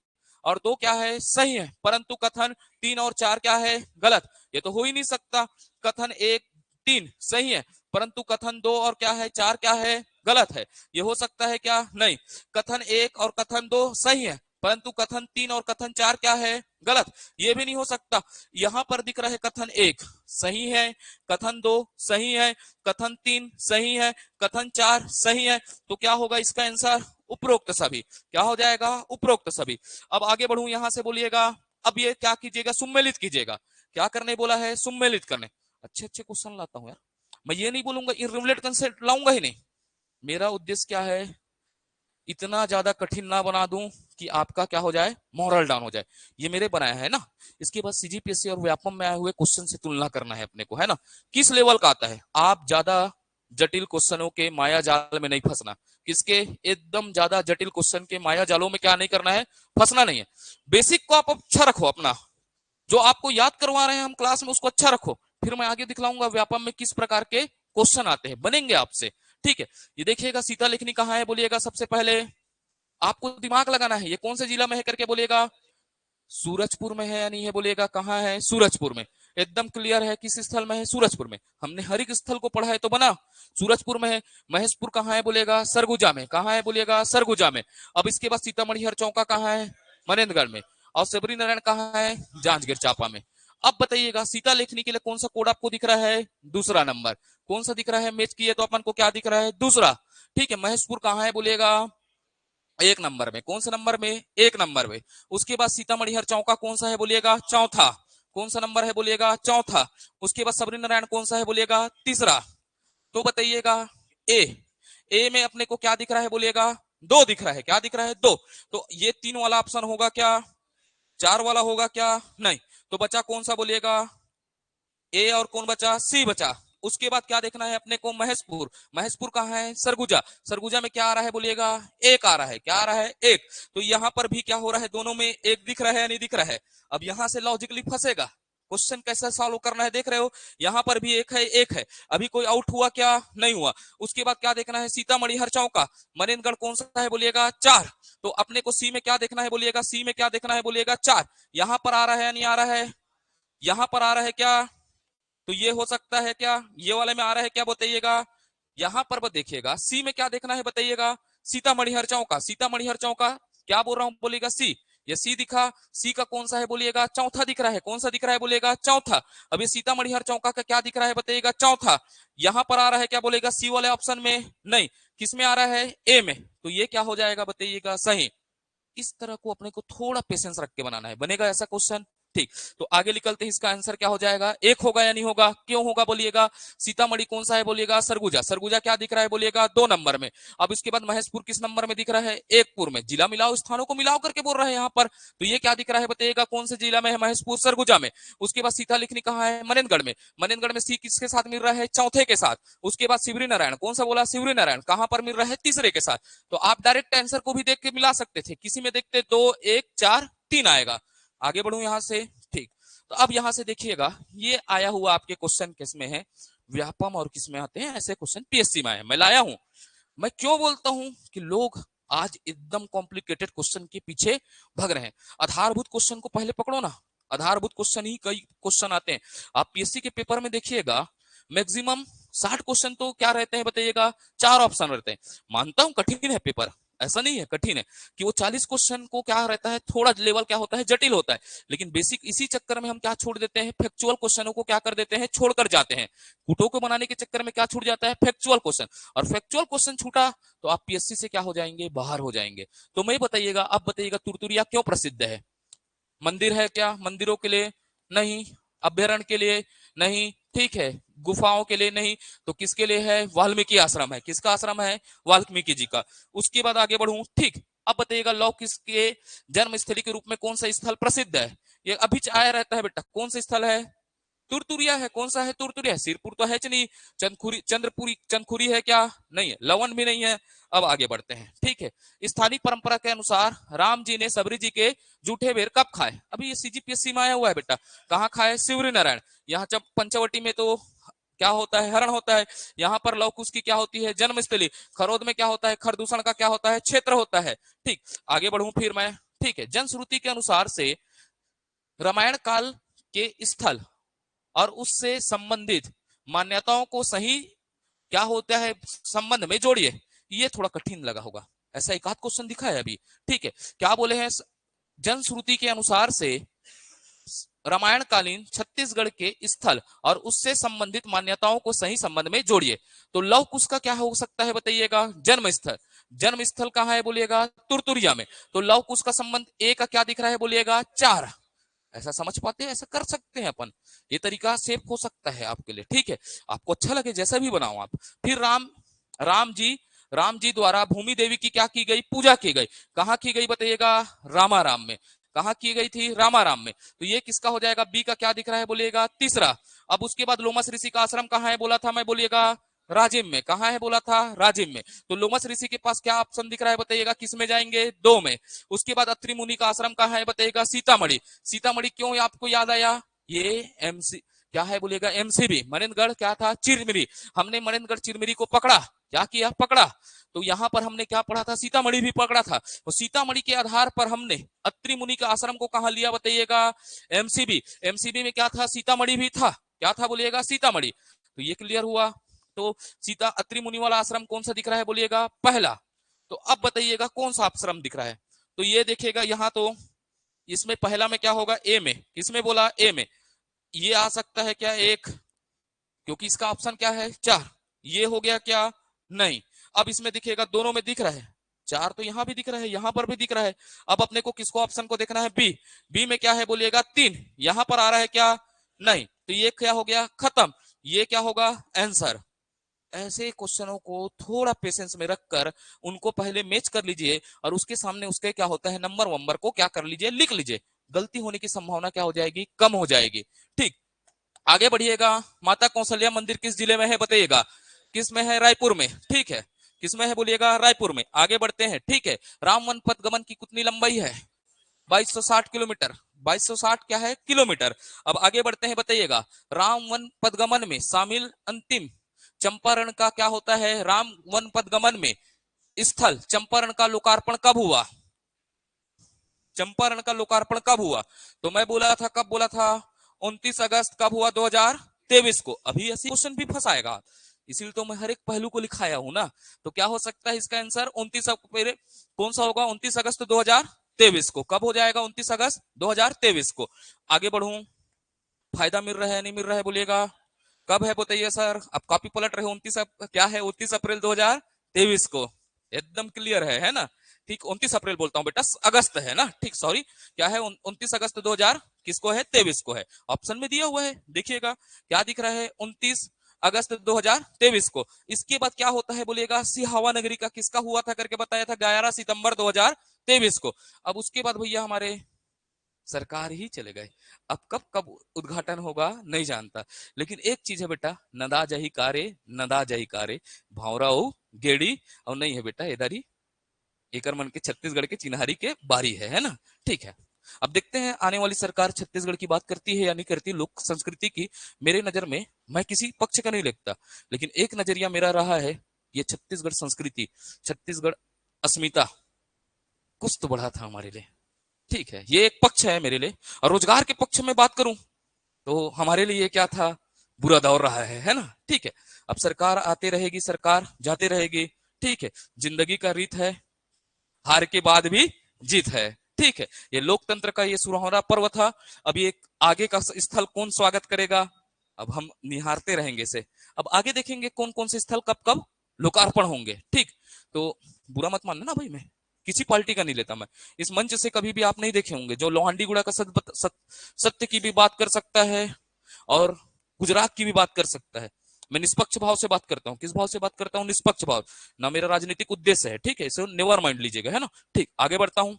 [SPEAKER 1] और 2 क्या है? सही है, परंतु कथन 3 और 4 क्या है? गलत। ये तो हो ही नहीं सकता। कथन 1 3 सही है, परंतु कथन 2 और क्या है? 4 क्या है? गलत है। ये हो सकता है क्या? नहीं। कथन 1 और कथन 2 सही है, परंतु कथन 3 और कथन 4 क्या है? गलत। ये भी नहीं हो सकता। यहां पर दिख रहा है कथन 1 सही है, कथन 2 सही है, कथन 3 सही है, कथन 4 सही है। तो क्या होगा इसका आंसर? उपरोक्त सभी। क्या हो जाएगा? उपरोक्त सभी। अब आगे बढ़ू यहां से बोलिएगा, अब ये क्या कीजिएगा? सुम्मेलित कीजिएगा। क्या करने बोला है? सुम्मेलित करने। अच्छे अच्छे क्वेश्चन लाता हूं यार, मैं ये नहीं बोलूंगा इररिलेवेंट कंसेप्ट लाऊंगा ही नहीं। मेरा उद्देश्य क्या है? इतना ज्यादा कठिन ना बना दूं कि आपका क्या हो जाए? मॉरल डाउन हो जाए। ये मेरे बनाया है ना। इसके बाद सीजीपीएससी और व्यापम में आए हुए क्वेश्चन से तुलना करना है अपने को, है ना। किस लेवल का आता है? आप ज्यादा जटिल क्वेश्चनों के माया जाल में नहीं फंसना। किसके? एकदम ज्यादा जटिल क्वेश्चन के माया जालों में क्या नहीं करना है? फंसना नहीं है। बेसिक को आप अच्छा रखो अपना, जो आपको याद करवा रहे हैं हम क्लास में उसको अच्छा रखो। फिर मैं आगे दिखलाऊंगा व्यापम में किस प्रकार के क्वेश्चन आते हैं, बनेंगे आपसे। ठीक है, ये देखिएगा सीता लेखनी कहाँ है बोलिएगा? सबसे पहले आपको दिमाग लगाना है, ये कौन से जिला में है करके बोलिएगा? सूरजपुर में है या नहीं है बोलिएगा? कहाँ है? सूरजपुर में। एकदम क्लियर है किस स्थल में है? सूरजपुर में। हमने हर एक स्थल को पढ़ा है तो बना सूरजपुर में है। महेशपुर कहाँ है बोलिएगा? सरगुजा में। कहाँ है बोलिएगा? सरगुजा में। अब इसके बाद सीतामढ़ी हरचौका कहाँ है? मनेन्द्रगढ़ में। और सबरी नारायण कहाँ है? जांजगीर चांपा में। अब बताइएगा सीता लेखनी के लिए कौन सा कोड आपको दिख रहा है? दूसरा नंबर। कौन सा दिख रहा है? मैच किए तो अपन को क्या दिख रहा है? दूसरा। ठीक है, महेशपुर कहाँ है बोलिएगा? 1 नंबर में। कौन से नंबर में? 1 नंबर में। उसके बाद सीतामढ़ी हरचौका कौन सा है बोलिएगा? चौथा। कौन सा नंबर है बोलिएगा, चौथा। उसके बाद सबरी नारायण कौन सा है बोलिएगा, तीसरा। तो बताइएगा ए, ए में अपने को क्या दिख रहा है बोलिएगा, 2 दिख रहा है। क्या दिख रहा है, 2। तो ये 3 वाला ऑप्शन होगा क्या, 4 वाला होगा क्या, नहीं। तो बचा कौन सा बोलिएगा, ए, और कौन बचा, सी बचा। उसके बाद क्या देखना है अपने को, महेशपुर। महेशपुर कहाँ है, सरगुजा। सरगुजा में क्या आ रहा है बोलिएगा, 1 आ रहा है। क्या आ रहा है, 1। तो यहां पर भी क्या हो रहा है, दोनों में 1 दिख रहा है या नहीं दिख रहा है। अब यहां से लॉजिकली फंसेगा, क्वेश्चन कैसे सॉल्व करना है देख रहे हो। यहां पर भी 1 है, 1 है। अभी कोई आउट हुआ क्या, नहीं हुआ। उसके बाद क्या देखना है, सीतामढ़ी हरचौका। मनेन्द्रगढ़ कौन सा है बोलिएगा, 4। तो अपने को सी में क्या देखना है बोलिएगा, सी में क्या देखना है बोलिएगा, 4। यहां पर आ रहा है या नहीं आ रहा है, यहां पर आ रहा है क्या। तो ये हो सकता है क्या, ये वाले में आ रहा है क्या बताइएगा। यहां पर देखिएगा सी में क्या देखना है बताइएगा, सीतामढ़ी हरचौका। सीतामढ़ी हरचौका क्या बोल रहा हूं बोलिएगा, सी। ये सी दिखा, सी का कौन सा है बोलिएगा, चौथा दिख रहा है। कौन सा दिख रहा है बोलिएगा, चौथा। अब ये सीतामढ़ी हरचौका का क्या दिख रहा है बताइएगा, चौथा। यहां पर आ रहा है क्या बोलेगा, सी वाले ऑप्शन में, नहीं। किस में आ रहा है, ए में। तो ये क्या हो जाएगा बताइएगा, सही। इस तरह को अपने को थोड़ा पेशेंस रख के बनाना है, बनेगा ऐसा क्वेश्चन। ठीक, तो आगे निकलते हैं। इसका आंसर क्या हो जाएगा, 1 होगा या नहीं होगा, क्यों होगा बोलिएगा। सीतामढ़ी कौन सा है बोलिएगा, सरगुजा। सरगुजा क्या दिख रहा है बोलिएगा, 2 नंबर में। अब इसके बाद महेशपुर किस नंबर में दिख रहा है, 1 पूर्व में। जिला मिलाओ, स्थानों को मिलाओ करके बोल रहा है यहाँ पर। तो ये क्या दिख रहा है बताइएगा, कौन से जिला में है, महेशपुर सरगुजा में। उसके बाद सीता लिखनी कहाँ है, मनेन्द्रगढ़ में। मनेन्द्रगढ़ में सी किसके साथ मिल रहा है, चौथे के साथ। उसके बाद शिवरी नारायण, कौन सा बोला, शिवरी नारायण कहां पर मिल रहा है, तीसरे के साथ। तो आप डायरेक्ट आंसर को भी देख के मिला सकते थे, किसी में देखते 2 1 4 3 आएगा। आगे बढ़ू यहां से। ठीक, तो अब यहां से देखिएगा, ये आया हुआ आपके क्वेश्चन किस में है, व्यापम और किस में आते हैं ऐसे क्वेश्चन, पीएससी में आए, मैं लाया हूं। मैं क्यों बोलता हूं कि लोग आज एकदम कॉम्प्लिकेटेड क्वेश्चन के पीछे भग रहे हैं। आधारभूत क्वेश्चन को पहले पकड़ो ना, आधारभूत क्वेश्चन ही कई क्वेश्चन आते हैं। आप पीएससी के पेपर में देखिएगा, मैक्सिमम 60 क्वेश्चन तो क्या रहते हैं बताइएगा, 4 ऑप्शन रहते हैं। मानता हूं कठिन है पेपर, ऐसा नहीं है कठिन है, कि वो 40 क्वेश्चन को क्या रहता है, थोड़ा लेवल क्या होता है, जटिल होता है। लेकिन बेसिक इसी चक्कर में हम क्या छोड़ देते हैं, फैक्चुअल क्वेश्चनों को क्या कर देते हैं, छोड़कर जाते हैं। कुटो को बनाने के चक्कर में क्या छूट जाता है, फैक्चुअल क्वेश्चन। और फैक्चुअल क्वेश्चन छूटा तो आप पीएससी से क्या हो जाएंगे, बाहर हो जाएंगे। तो मैं बताइएगा, अब बताइएगा तुरतुरिया क्यों प्रसिद्ध है। मंदिर है क्या, मंदिरों के लिए नहीं। अभ्यारण्य के लिए नहीं, ठीक है। गुफाओं के लिए नहीं, तो किसके लिए है, वाल्मीकि आश्रम है। किसका आश्रम है, वाल्मीकि जी का। उसके बाद आगे बढ़ूं, ठीक। अब बताइएगा, लौह किसके जन्मस्थली के रूप में कौन सा स्थल प्रसिद्ध है। ये अभी आया रहता है बेटा, कौन सा स्थल है, तुरतुरिया है। कौन सा है, तुरतुरिया। सिरपुर तो है नहीं, चंदखुरी, चंद्रपुरी, चंदखुरी है क्या, नहीं है। लवन भी नहीं है। अब आगे बढ़ते हैं, ठीक है। स्थानीय परंपरा के अनुसार राम जी ने सबरी जी के जूठे बेर कब खाए। अभी ये सीजीपीएससी में आया हुआ है बेटा, कहाँ खाए, शिवरी नारायण। यहाँ जब पंचवटी में तो क्या होता है, हरण होता है। यहाँ पर लौकुश की क्या होती है, जन्मस्थली। खरोद में क्या होता है, खरदूषण का क्या होता है, क्षेत्र होता है। ठीक, आगे बढ़ू फिर मैं, ठीक है। जनश्रुति के अनुसार से रामायण काल के स्थल और उससे संबंधित मान्यताओं को सही क्या होता है संबंध में जोड़िए। ये थोड़ा कठिन लगा होगा, ऐसा एक आध क्वेश्चन दिखा है अभी, ठीक है। क्या बोले हैं, जनश्रुति के अनुसार से रामायण कालीन छत्तीसगढ़ के स्थल और उससे संबंधित मान्यताओं को सही संबंध में जोड़िए। तो लव कुश का क्या हो सकता है बताइएगा, जन्म स्थल। जन्म स्थल कहाँ है बोलिएगा, तुरतुरिया में। तो लव कुश का संबंध ए का क्या दिख रहा है बोलिएगा, 4। ऐसा समझ पाते हैं, ऐसा कर सकते हैं अपन। ये तरीका सेफ हो सकता है आपके लिए, ठीक है। आपको अच्छा लगे जैसा भी बनाओ आप। फिर राम जी द्वारा भूमि देवी की क्या की गई, पूजा की गई। कहाँ की गई बताइएगा, रामाराम में। कहाँ की गई थी, रामाराम में। तो ये किसका हो जाएगा, बी का क्या दिख रहा है बोलिएगा, तीसरा। अब उसके बाद लोमस ऋषि का आश्रम कहाँ है बोला था मैं, बोलिएगा राजिम में। कहाँ है बोला था, राजिम में। तो लोमस ऋषि के पास क्या ऑप्शन दिख रहा है बताइएगा, किस में जाएंगे, 2 में। उसके बाद अत्रि मुनि का आश्रम कहाँ है बताइएगा, सीतामढ़ी। सीतामढ़ी क्यों आपको याद आया, ये एमसी क्या है बोलिएगा, एमसीबी। मनेन्द्रगढ़ क्या था, चिरमिरी। हमने मनेन्द्रगढ़ चिरमिरी को पकड़ा, क्या किया, पकड़ा। तो यहां पर हमने क्या पढ़ा था, सीतामढ़ी भी पकड़ा था। तो सीतामढ़ी के आधार पर हमने अत्रि मुनि का आश्रम को कहां लिया बताइएगा, एमसीबी। एमसीबी में क्या था, सीतामढ़ी भी था। क्या था बोलिएगा, सीतामढ़ी। तो ये क्लियर हुआ। तो सीता अत्रि मुनि वाला आश्रम कौन सा दिख रहा है बोलिएगा, पहला। तो अब बताइएगा कौन सा आश्रम दिख रहा है। तो ये देखिएगा यहाँ, तो इसमें पहला में क्या होगा, ए में। किसमें बोला, ए में। ये आ सकता है क्या, 1, क्योंकि इसका ऑप्शन क्या है, 4। ये हो गया क्या, नहीं। अब इसमें दिखेगा, दोनों में दिख रहा है 4 तो यहाँ भी दिख रहा है, यहाँ पर भी दिख रहा है। अब अपने को किसको ऑप्शन को देखना है, बी। बी में क्या है बोलिएगा 3, यहाँ पर आ रहा है क्या, नहीं, तो ये क्या हो गया, खत्म। ये क्या होगा, आंसर। ऐसे क्वेश्चनों को थोड़ा पेशेंस में रखकर उनको पहले मैच कर लीजिए और उसके सामने उसके क्या होता है नंबर वंबर को क्या कर लीजिए, लिख लीजिए। गलती होने की संभावना क्या हो जाएगी, कम हो जाएगी। ठीक, आगे बढ़िएगा। माता कौशल्या मंदिर किस जिले में है बताइएगा, किस में है, रायपुर में। ठीक है, किस में है बोलिएगा, रायपुर में। आगे बढ़ते हैं। ठीक है, राम वन पथ गमन की कितनी लंबाई है, 2260 किलोमीटर। 2260 क्या है, किलोमीटर। अब आगे बढ़ते हैं, बताइएगा राम वन पदगमन में शामिल अंतिम चंपारण का क्या होता है, राम वन पदगमन में स्थल चंपारण का लोकार्पण कब हुआ, चंपारण का लोकार्पण कब हुआ। तो मैं बोला था, कब बोला था, 29 अगस्त कब हुआ, 2023 को। अभी ऐसी क्वेश्चन भी फंसाएगा, इसीलिए तो मैं हर एक पहलू को लिखाया हूं ना। तो क्या हो सकता है इसका आंसर 29, कौन सा होगा, 29 अगस्त 2023 को। कब हो जाएगा, 29 अगस्त 2023 को। आगे बढ़ू, फायदा मिल रहा है नहीं मिल रहा है बोलिएगा, कब है बताइए सर, अब कॉपी पलट रहे हो, 29 क्या है, 29 अप्रैल 2023 को। एकदम क्लियर है ना। ठीक, 29 अप्रैल बोलता हूं बेटा, अगस्त है ना, ठीक सॉरी, क्या है 29 अगस्त 2000 किसको है, 23 को है। ऑप्शन में दिया हुआ है, देखिएगा क्या दिख रहा है, 29 अगस्त 2023 को। इसके बाद क्या होता है बोलिएगा, सिहावा नगरी का किसका हुआ था करके बताया था, 11 सितंबर 2023 को। अब उसके बाद भैया हमारे सरकार ही चले गए। अब कब कब उद्घाटन होगा नहीं जानता, लेकिन एक चीज है बेटा, नदा जही कारे, नदा जही कारे, भावराओ गेड़ी। और नहीं है बेटा, इधर ही एकर मन के छत्तीसगढ़ के चिन्हारी के बारी है ना। ठीक है, अब देखते हैं आने वाली सरकार छत्तीसगढ़ की बात करती है या नहीं करती, लोक संस्कृति की। मेरे नजर में, मैं किसी पक्ष का नहीं लगता, लेकिन एक नजरिया मेरा रहा है, ये छत्तीसगढ़ संस्कृति, छत्तीसगढ़ अस्मिता कुछ तो बढ़ा था हमारे लिए। ठीक है, ये एक पक्ष है मेरे लिए। और रोजगार के पक्ष में बात करूं तो हमारे लिए क्या था, बुरा दौर रहा है ना। ठीक है, अब सरकार आते रहेगी, सरकार जाते रहेगी। ठीक है, जिंदगी का रीत है, हार के बाद भी जीत है। ठीक है, ये लोकतंत्र का ये सुनहरा पर्व था। अब ये आगे का स्थल कौन स्वागत करेगा, अब हम निहारते रहेंगे इसे। अब आगे देखेंगे कौन कौन से स्थल कब कब लोकार्पण होंगे। ठीक, तो बुरा मत मानना ना भाई, मैं किसी पार्टी का नहीं लेता। मैं इस मंच से कभी भी आप नहीं देखे होंगे जो लोहांडीगुड़ा का सत्य की भी बात कर सकता है और गुजरात की भी बात कर सकता है। मैं निष्पक्ष भाव से बात करता हूँ। किस भाव से बात करता हूँ, निष्पक्ष भाव। ना मेरा राजनीतिक उद्देश्य है, ठीक है, इसे नेवर माइंड लीजिएगा, है ना। ठीक, आगे बढ़ता हूँ।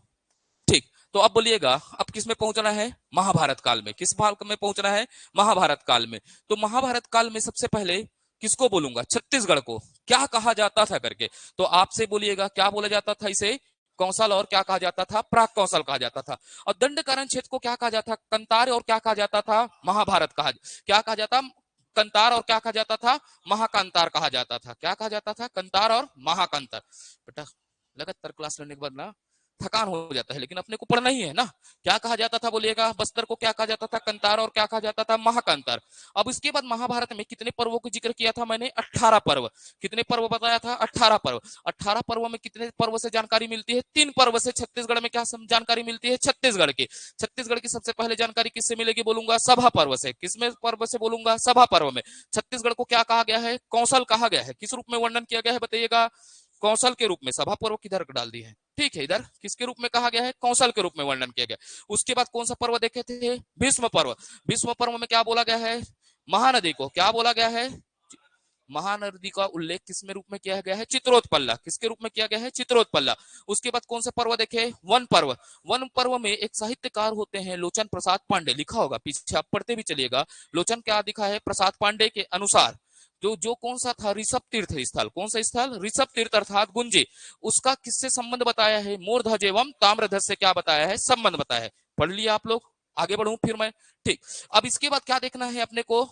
[SPEAKER 1] ठीक, तो अब बोलिएगा, अब किस में पहुंचना है, महाभारत काल में। किस भाग में पहुंचना है, महाभारत काल में। तो महाभारत काल में सबसे पहले किसको बोलूंगा, छत्तीसगढ़ को क्या कहा जाता था करके। तो आपसे बोलिएगा क्या बोला जाता था इसे, कौशल, और क्या कहा जाता था, प्राक कौशल कहा जाता था। और दंडकारण क्षेत्र को क्या कहा जाता था, कंतार, और क्या कहा जाता था, महाभारत कहा, क्या कहा जाता, कंतार, और क्या कहा जाता था, महाकांतार कहा जाता था। क्या कहा जाता था, कंतार और महाकांतार। बेटा लगातार क्लास लेने के बाद ना थकान हो जाता है, लेकिन अपने को पढ़ना ही है ना। क्या कहा जाता था बोलिएगा, बस्तर को क्या कहा जाता था, कंतार, और क्या कहा जाता था, महाकांतार। अब इसके बाद महाभारत में कितने पर्वों का जिक्र किया था मैंने, 18 पर्व। कितने पर्व बताया था, 18 पर्व। 18 पर्व में कितने पर्व से जानकारी मिलती है, 3 पर्व से छत्तीसगढ़ में क्या जानकारी मिलती है, छत्तीसगढ़ की। छत्तीसगढ़ की सबसे पहले जानकारी किससे मिलेगी बोलूंगा, सभा पर्व से। किसमें पर्व से बोलूंगा, सभा पर्व में। छत्तीसगढ़ को क्या कहा गया है, कौशल कहा गया है। किस रूप में वर्णन किया गया है बताइएगा, कौशल के रूप में। सभा पर्व किधर डाल दी है, ठीक है, इधर किसके रूप में कहा गया है, कौशल के रूप में वर्णन किया गया। उसके बाद कौन सा पर्व देखे थे, भीष्म पर्व। भीष्म पर्व में क्या बोला गया है, महानदी को क्या बोला गया है, महानदी का उल्लेख किसमें रूप में किया गया है, चित्रोत्पल्ला। किसके रूप में किया गया है, चित्रोत्पल्ला। उसके बाद कौन सा पर्व देखे, वन पर्व। वन पर्व में एक साहित्यकार होते हैं लोचन प्रसाद पांडे, लिखा होगा पीछे, आप पढ़ते भी चलिएगा। लोचन क्या दिखा है, प्रसाद पांडे के अनुसार जो जो कौन सा था, ऋषभ तीर्थ स्थल। कौन सा स्थल, ऋषभ तीर्थ अर्थात गुंजी। उसका किससे संबंध बताया है, मोरध्वज एवं ताम्रध्वज से क्या बताया है, संबंध बताया है। पढ़ लिया आप लोग, आगे बढ़ू फिर मैं। ठीक, अब इसके बाद क्या देखना है अपने को,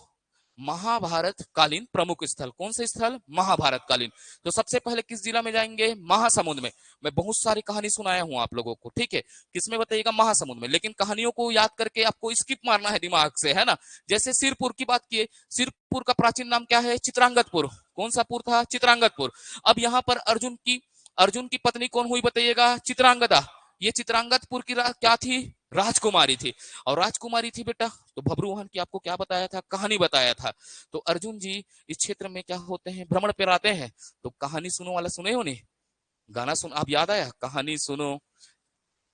[SPEAKER 1] महाभारत कालीन प्रमुख स्थल। कौन से स्थल, महाभारत कालीन। तो सबसे पहले किस जिला में जाएंगे, महासमुंद में। मैं बहुत सारी कहानी सुनाया हूं आप लोगों को, ठीक है, किसमें बताइएगा, महासमुंद में। लेकिन कहानियों को याद करके आपको स्किप मारना है दिमाग से, है ना। जैसे सिरपुर की बात किए, सिरपुर का प्राचीन नाम क्या है, चित्रांगतपुर। कौन सा पुर था, चित्रांगतपुर। अब यहाँ पर अर्जुन की पत्नी कौन हुई बताइएगा, चित्रांगदा। ये चित्रांगतपुर की क्या थी, राजकुमारी थी। और राजकुमारी थी बेटा, तो भब्रुवाहन की आपको क्या बताया था, कहानी बताया था। तो अर्जुन जी इस क्षेत्र में क्या होते हैं, भ्रमण पर आते हैं। तो कहानी सुनो वाला सुने हो नहीं, गाना सुन, आप याद आया, कहानी सुनो,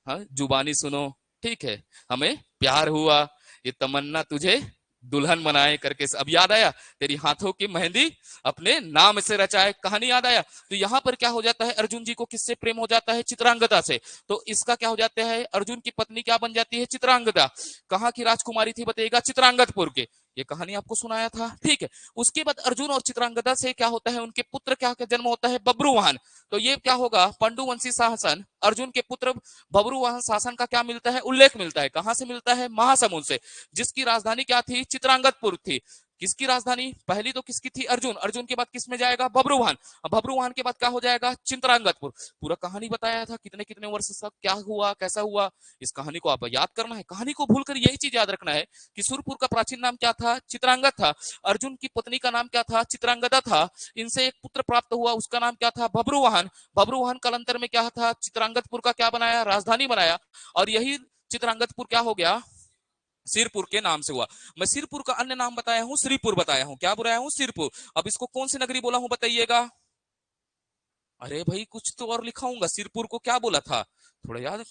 [SPEAKER 1] हाँ जुबानी सुनो, ठीक है, हमें प्यार हुआ, ये तमन्ना तुझे दुल्हन बनाए करके, अब याद आया, तेरी हाथों की मेहंदी अपने नाम से रचाए, कहानी याद आया। तो यहाँ पर क्या हो जाता है, अर्जुन जी को किससे प्रेम हो जाता है, चित्रांगदा से। तो इसका क्या हो जाता है, अर्जुन की पत्नी क्या बन जाती है, चित्रांगदा। कहाँ की राजकुमारी थी बताइएगा, चित्रांगदपुर के। ये कहानी आपको सुनाया था, ठीक है। उसके बाद अर्जुन और चित्रांगदा से क्या होता है, उनके पुत्र क्या जन्म होता है, बब्रुवाहन। तो ये क्या होगा, पांडुवंशी शासन, अर्जुन के पुत्र बब्रुवाहन शासन का क्या मिलता है, उल्लेख मिलता है। कहां से मिलता है, महासमुंद से, जिसकी राजधानी क्या थी, चित्रांगदपुर थी। किसकी राजधानी, पहली तो किसकी थी, अर्जुन, अर्जुन के बाद किस में जाएगा, बब्रुवाहन, बब्रुवाहन के बाद क्या हो जाएगा, चित्रांगदपुर। पूरा कहानी बताया था, कितने कितने वर्ष तक क्या हुआ, कैसा हुआ, इस कहानी को आप याद करना है। कहानी को भूलकर यही चीज याद रखना है कि सुरपुर का प्राचीन नाम क्या था, चित्रांगद था। अर्जुन की पत्नी का नाम क्या था, चित्रांगदा था। इनसे एक पुत्र प्राप्त हुआ, उसका नाम क्या था, बब्रुवाहन। बब्रुवाहन कालांतर में क्या था, चित्रांगदपुर का क्या बनाया, राजधानी बनाया। और यही चित्रांगदपुर क्या हो गया, सिरपुर के नाम से हुआ। मैं सिरपुर का अन्य नाम बताया हूं, श्रीपुर बताया हूं, क्या बताया हूं, सिरपुर। अब इसको कौन सी नगरी बोला हूं बताइएगा, अरे भाई कुछ तो और लिखाऊंगा, सिरपुर को क्या बोला था, थोड़ा याद,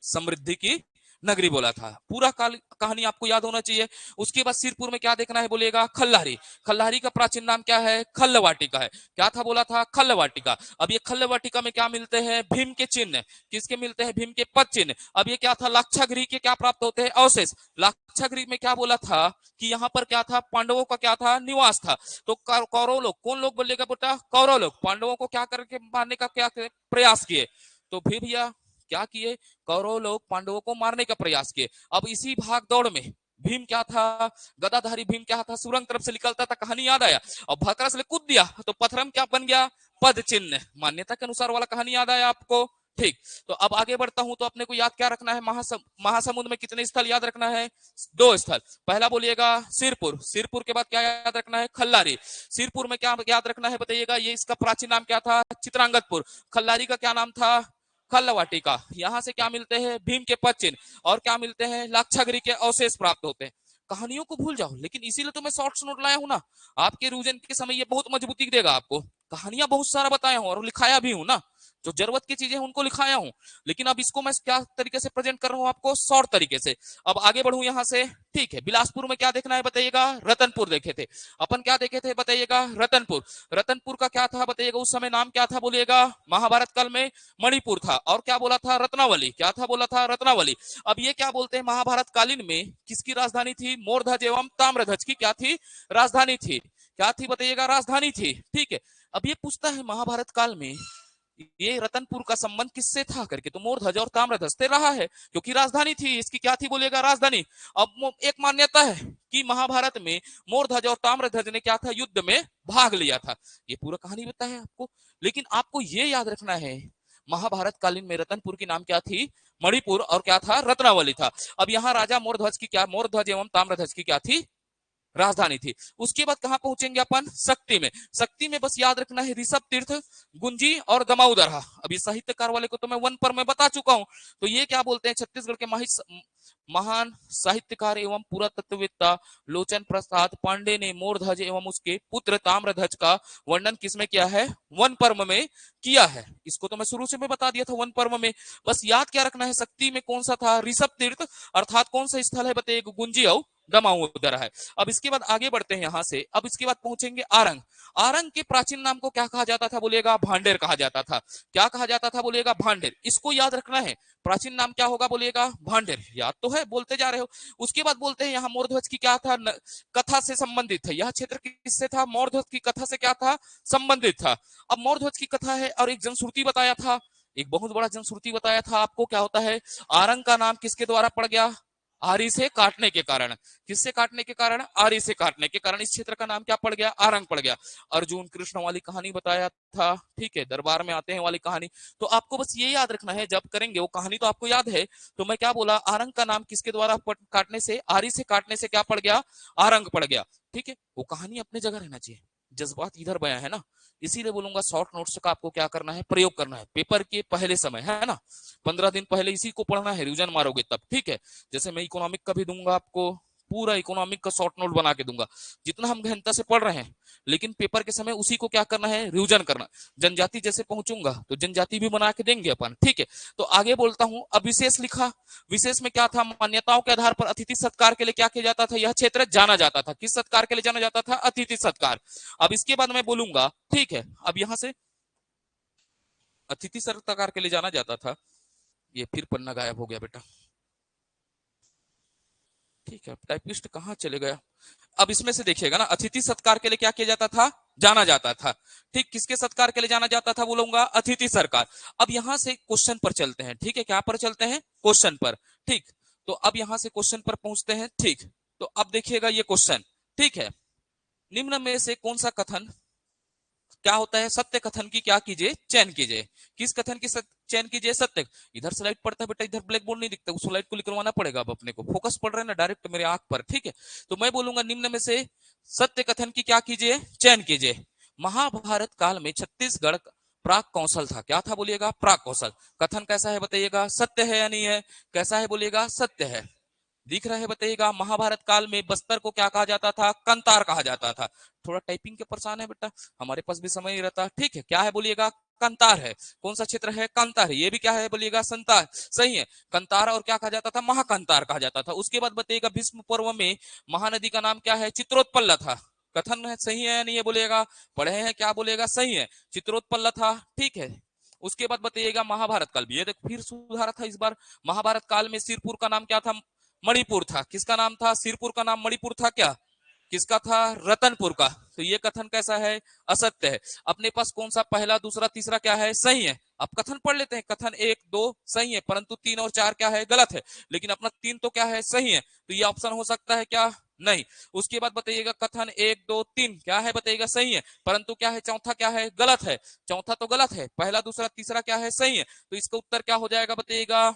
[SPEAKER 1] समृद्धि की नगरी बोला था। पूरा कहानी आपको याद होना चाहिए। उसके बाद सिरपुर में क्या देखना है बोलिएगा, खल्लारी। खल्लारी का प्राचीन नाम क्या है, खल्लवाटिका है। क्या था बोला था, खल्लवाटिका। अब ये खल्लवाटिका में क्या मिलते हैं, भीम के चिन्ह। किसके मिलते हैं, भीम के पद चिन्ह। अब ये क्या था, लाक्षागृह के क्या प्राप्त होते हैं, अवशेष। लाक्षागृह में क्या बोला था कि यहाँ पर क्या था, पांडवों का क्या था, निवास था। तो कौरव लोग, कौन लोग बोलेगा बेटा, कौरव लोग पांडवों को क्या करके मारने का क्या प्रयास किए। तो फिर भैया क्या किए, कौरव लोग पांडवों को मारने का प्रयास किए। अब इसी भाग दौड़ में भीम क्या था, गदाधारी भीम क्या था, सुरंग तरफ से निकलता था, कहानी याद आया, और भाकरा से कूद दिया तो पत्थरम क्या बन गया, पद चिन्ह। मान्यता के अनुसार वाला कहानी याद आया आपको, ठीक। तो अब आगे बढ़ता हूं, तो अपने को याद क्या रखना है, महासमुद्र में कितने स्थल याद रखना है, 2 स्थल। पहला बोलिएगा सिरपुर, सिरपुर के बाद क्या याद रखना है, खल्लारी। सिरपुर में क्या याद रखना है बताइएगा, ये इसका प्राचीन नाम क्या था, चित्रांगदपुर। खल्लारी का क्या नाम था, खल्लवाटिका। यहां से क्या मिलते हैं, भीम के पद चिन्ह, और क्या मिलते हैं, लाक्षागृह के अवशेष प्राप्त होते हैं। कहानियों को भूल जाओ, लेकिन इसीलिए तो मैं शॉर्ट्स नोट लाया हूं ना, आपके रिवीजन के समय ये बहुत मजबूती देगा आपको। कहानियां बहुत सारा बताया हूं और लिखाया भी हूं ना, जो जरूरत की चीजें उनको लिखाया हूं, लेकिन अब इसको मैं क्या तरीके से प्रेजेंट कर रहा हूं आपको, शॉर्ट तरीके से। अब आगे बढ़ू यहां से, ठीक है। बिलासपुर में क्या देखना है बताइएगा, रतनपुर देखे थे अपन, क्या देखे थे बताइएगा, रतनपुर। रतनपुर का क्या था बताइएगा, उस समय नाम क्या था बोलिएगा, महाभारत काल में मणिपुर था। और क्या बोला था, रत्नावली। क्या था बोला था, रत्नावली। अब ये क्या बोलते हैं, महाभारत कालीन में किसकी राजधानी थी, मोरध्वज एवं ताम्रध्वज की क्या थी, राजधानी थी। क्या थी बताइएगा, राजधानी थी, ठीक है। अब ये पूछता है महाभारत काल में ये रतनपुर का संबंध किससे था करके, तो मोरध्वज और ताम्रध्वज से रहा है, क्योंकि राजधानी थी इसकी, क्या थी बोलेगा, राजधानी। अब एक मान्यता है कि महाभारत में मोरध्वज और ताम्रध्वज ने क्या था, युद्ध में भाग लिया था। ये पूरा कहानी बताया है आपको, लेकिन आपको ये याद रखना है, महाभारत कालीन में रतनपुर की नाम क्या थी, मणिपुर, और क्या था, रत्नावली था। अब यहाँ राजा मोरध्वज की क्या, मोरध्वज एवं ताम्रध्वज की क्या थी, राजधानी थी। उसके बाद कहां पहुंचेंगे अपन, शक्ति में। शक्ति में बस याद रखना है, ऋषभ तीर्थ, गुंजी और दमाउदरहा। अभी साहित्यकार वाले को तो मैं वन पर मैं बता चुका हूं। तो ये क्या बोलते हैं, छत्तीसगढ़ के महान साहित्यकार एवं पुरातत्ववेत्ता लोचन प्रसाद पांडे ने मोरध्वज एवं उसके पुत्र ताम्रध्वज का वर्णन किसमें किया है, वन पर्व में किया है। इसको तो मैं शुरू से मैं बता दिया था, वन पर्व में। बस याद क्या रखना है, शक्ति में कौन सा था, ऋषभ तीर्थ, अर्थात कौन सा स्थल है बताइए, गुंजी और दमाउदर है। अब इसके बाद आगे बढ़ते हैं यहां से, अब इसके बाद पहुंचेंगे आरंग। आरंग के प्राचीन नाम को क्या कहा जाता था बोलेगा, भांडेर कहा जाता था। क्या कहा जाता था बोलेगा, भांडेर। इसको याद रखना है, प्राचीन नाम क्या होगा बोलेगा, भांडेर। याद तो है, बोलते जा रहे हो। उसके बाद बोलते हैं यहाँ मोरध्वज की क्या था, कथा से संबंधित है। यह क्षेत्र किससे था, मोरध्वज की कथा से क्या था, संबंधित था। अब मोरध्वज की कथा है, और एक जनश्रुति बताया था, एक बहुत बड़ा जनश्रुति बताया था आपको। क्या होता है, आरंग का नाम किसके द्वारा पड़ गया, आरी से काटने के कारण। किससे काटने के कारण, आरी से काटने के कारण इस क्षेत्र का नाम क्या पड़ गया, आरंग पड़ गया। अर्जुन कृष्ण वाली कहानी बताया था, ठीक है, दरबार में आते हैं वाली कहानी। तो आपको बस ये याद रखना है, जब करेंगे वो कहानी तो आपको याद है। तो मैं क्या बोला, आरंग का नाम किसके द्वारा काटने से, आरी से काटने से क्या पड़ गया, आरंग पड़ गया, ठीक है। वो कहानी अपनी जगह रहना चाहिए, जज्बात इधर बयां है ना। इसीलिए बोलूंगा शॉर्ट नोट्स का आपको क्या करना है, प्रयोग करना है, पेपर के पहले समय है ना, 15 दिन पहले इसी को पढ़ना है, रिविजन मारोगे तब, ठीक है। जैसे मैं इकोनॉमिक का भी दूंगा आपको, पूरा इकोनॉमिक का शॉर्ट नोट बना के दूंगा, जितना हम गहनता से पढ़ रहे हैं, लेकिन पेपर के समय उसी को क्या करना है, रिविजन करना। जनजाति जैसे पहुंचूंगा तो जनजाति भी बना के देंगे अपन, ठीक है। तो आगे बोलता हूं, अब विशेष लिखा, विशेष में क्या था, मान्यताओं के आधार पर अतिथि सत्कार के लिए क्या किया जाता था, यह क्षेत्र जाना जाता था। किस सत्कार के लिए जाना जाता था, अतिथि सत्कार। अब इसके बाद मैं बोलूंगा, ठीक है, अब यहां से अतिथि सत्कार के लिए जाना जाता था, ये फिर पन्ना गायब हो गया बेटा, ठीक है, टाइपिस्ट कहाँ चले गया। अब इसमें से देखिएगा ना, अतिथि सत्कार के लिए क्या किया जाता था, जाना जाता था, ठीक। किसके सत्कार के लिए जाना जाता था, बोलूंगा अतिथि सरकार। अब यहां से क्वेश्चन पर चलते हैं, ठीक है, क्या पर चलते हैं, क्वेश्चन पर, ठीक। तो अब यहां से क्वेश्चन पर पहुंचते हैं, ठीक। तो अब देखिएगा ये क्वेश्चन, ठीक है, निम्न में से कौन सा कथन क्या होता है, सत्य कथन की क्या कीजिए, चयन कीजिए। किस कथन की चयन कीजिए, सत्य। इधर स्लाइड पढ़ता है बेटा, इधर ब्लैक बोर्ड नहीं दिखता, उस स्लाइड को निकलवाना पड़ेगा। अब अपने को फोकस पढ़ रहे हैं ना डायरेक्ट मेरे आंख पर, ठीक है। तो मैं बोलूंगा निम्न में से सत्य कथन की क्या कीजिए, चयन कीजिए। महाभारत काल में छत्तीसगढ़ प्राक कौशल था, क्या था बोलिएगा, प्राक कौशल। कथन कैसा है बताइएगा, सत्य है या नहीं है, कैसा है बोलिएगा, सत्य है। दिख रहा है बताइएगा, महाभारत काल में बस्तर को क्या कहा जाता था, कंतार कहा जाता था। थोड़ा टाइपिंग के परेशान है बेटा, हमारे पास भी समय नहीं रहता, ठीक है। क्या है बोलिएगा, कंतार है। कौन सा क्षेत्र है, कंतार है। ये भी क्या है बोलिएगा, संतार, सही है। कंतार और क्या कहा जाता था, महाकंतार कहा जाता था। उसके बाद बताइएगा, भीष्म पर्व में महानदी का नाम क्या है, चित्रोत्पल्ल था। कथन है, सही है या नहीं है बोलिएगा, पढ़े हैं क्या बोलेगा, सही है, चित्रोत्पल्ल था, ठीक है। उसके बाद बताइएगा, महाभारत काल भी, ये देख फिर सुधारा था इस बार। महाभारत काल में सिरपुर का नाम क्या था, मणिपुर था। किसका नाम था, सिरपुर का नाम मणिपुर था क्या, किसका था, रतनपुर का। तो ये कथन कैसा है, असत्य है। अपने पास कौन सा पहला दूसरा तीसरा क्या है, सही है। अब कथन पढ़ लेते हैं, कथन 1 2 सही है, परंतु 3 और 4 क्या है, गलत है। लेकिन अपना 3 तो क्या है, सही है। तो ये ऑप्शन हो सकता है क्या, नहीं। उसके बाद बताइएगा, कथन 1 2 3 क्या है बताइएगा, सही है, परंतु क्या है, चौथा क्या है, गलत है। चौथा तो गलत है, पहला दूसरा तीसरा क्या है, सही है। तो इसका उत्तर क्या हो जाएगा बताइएगा,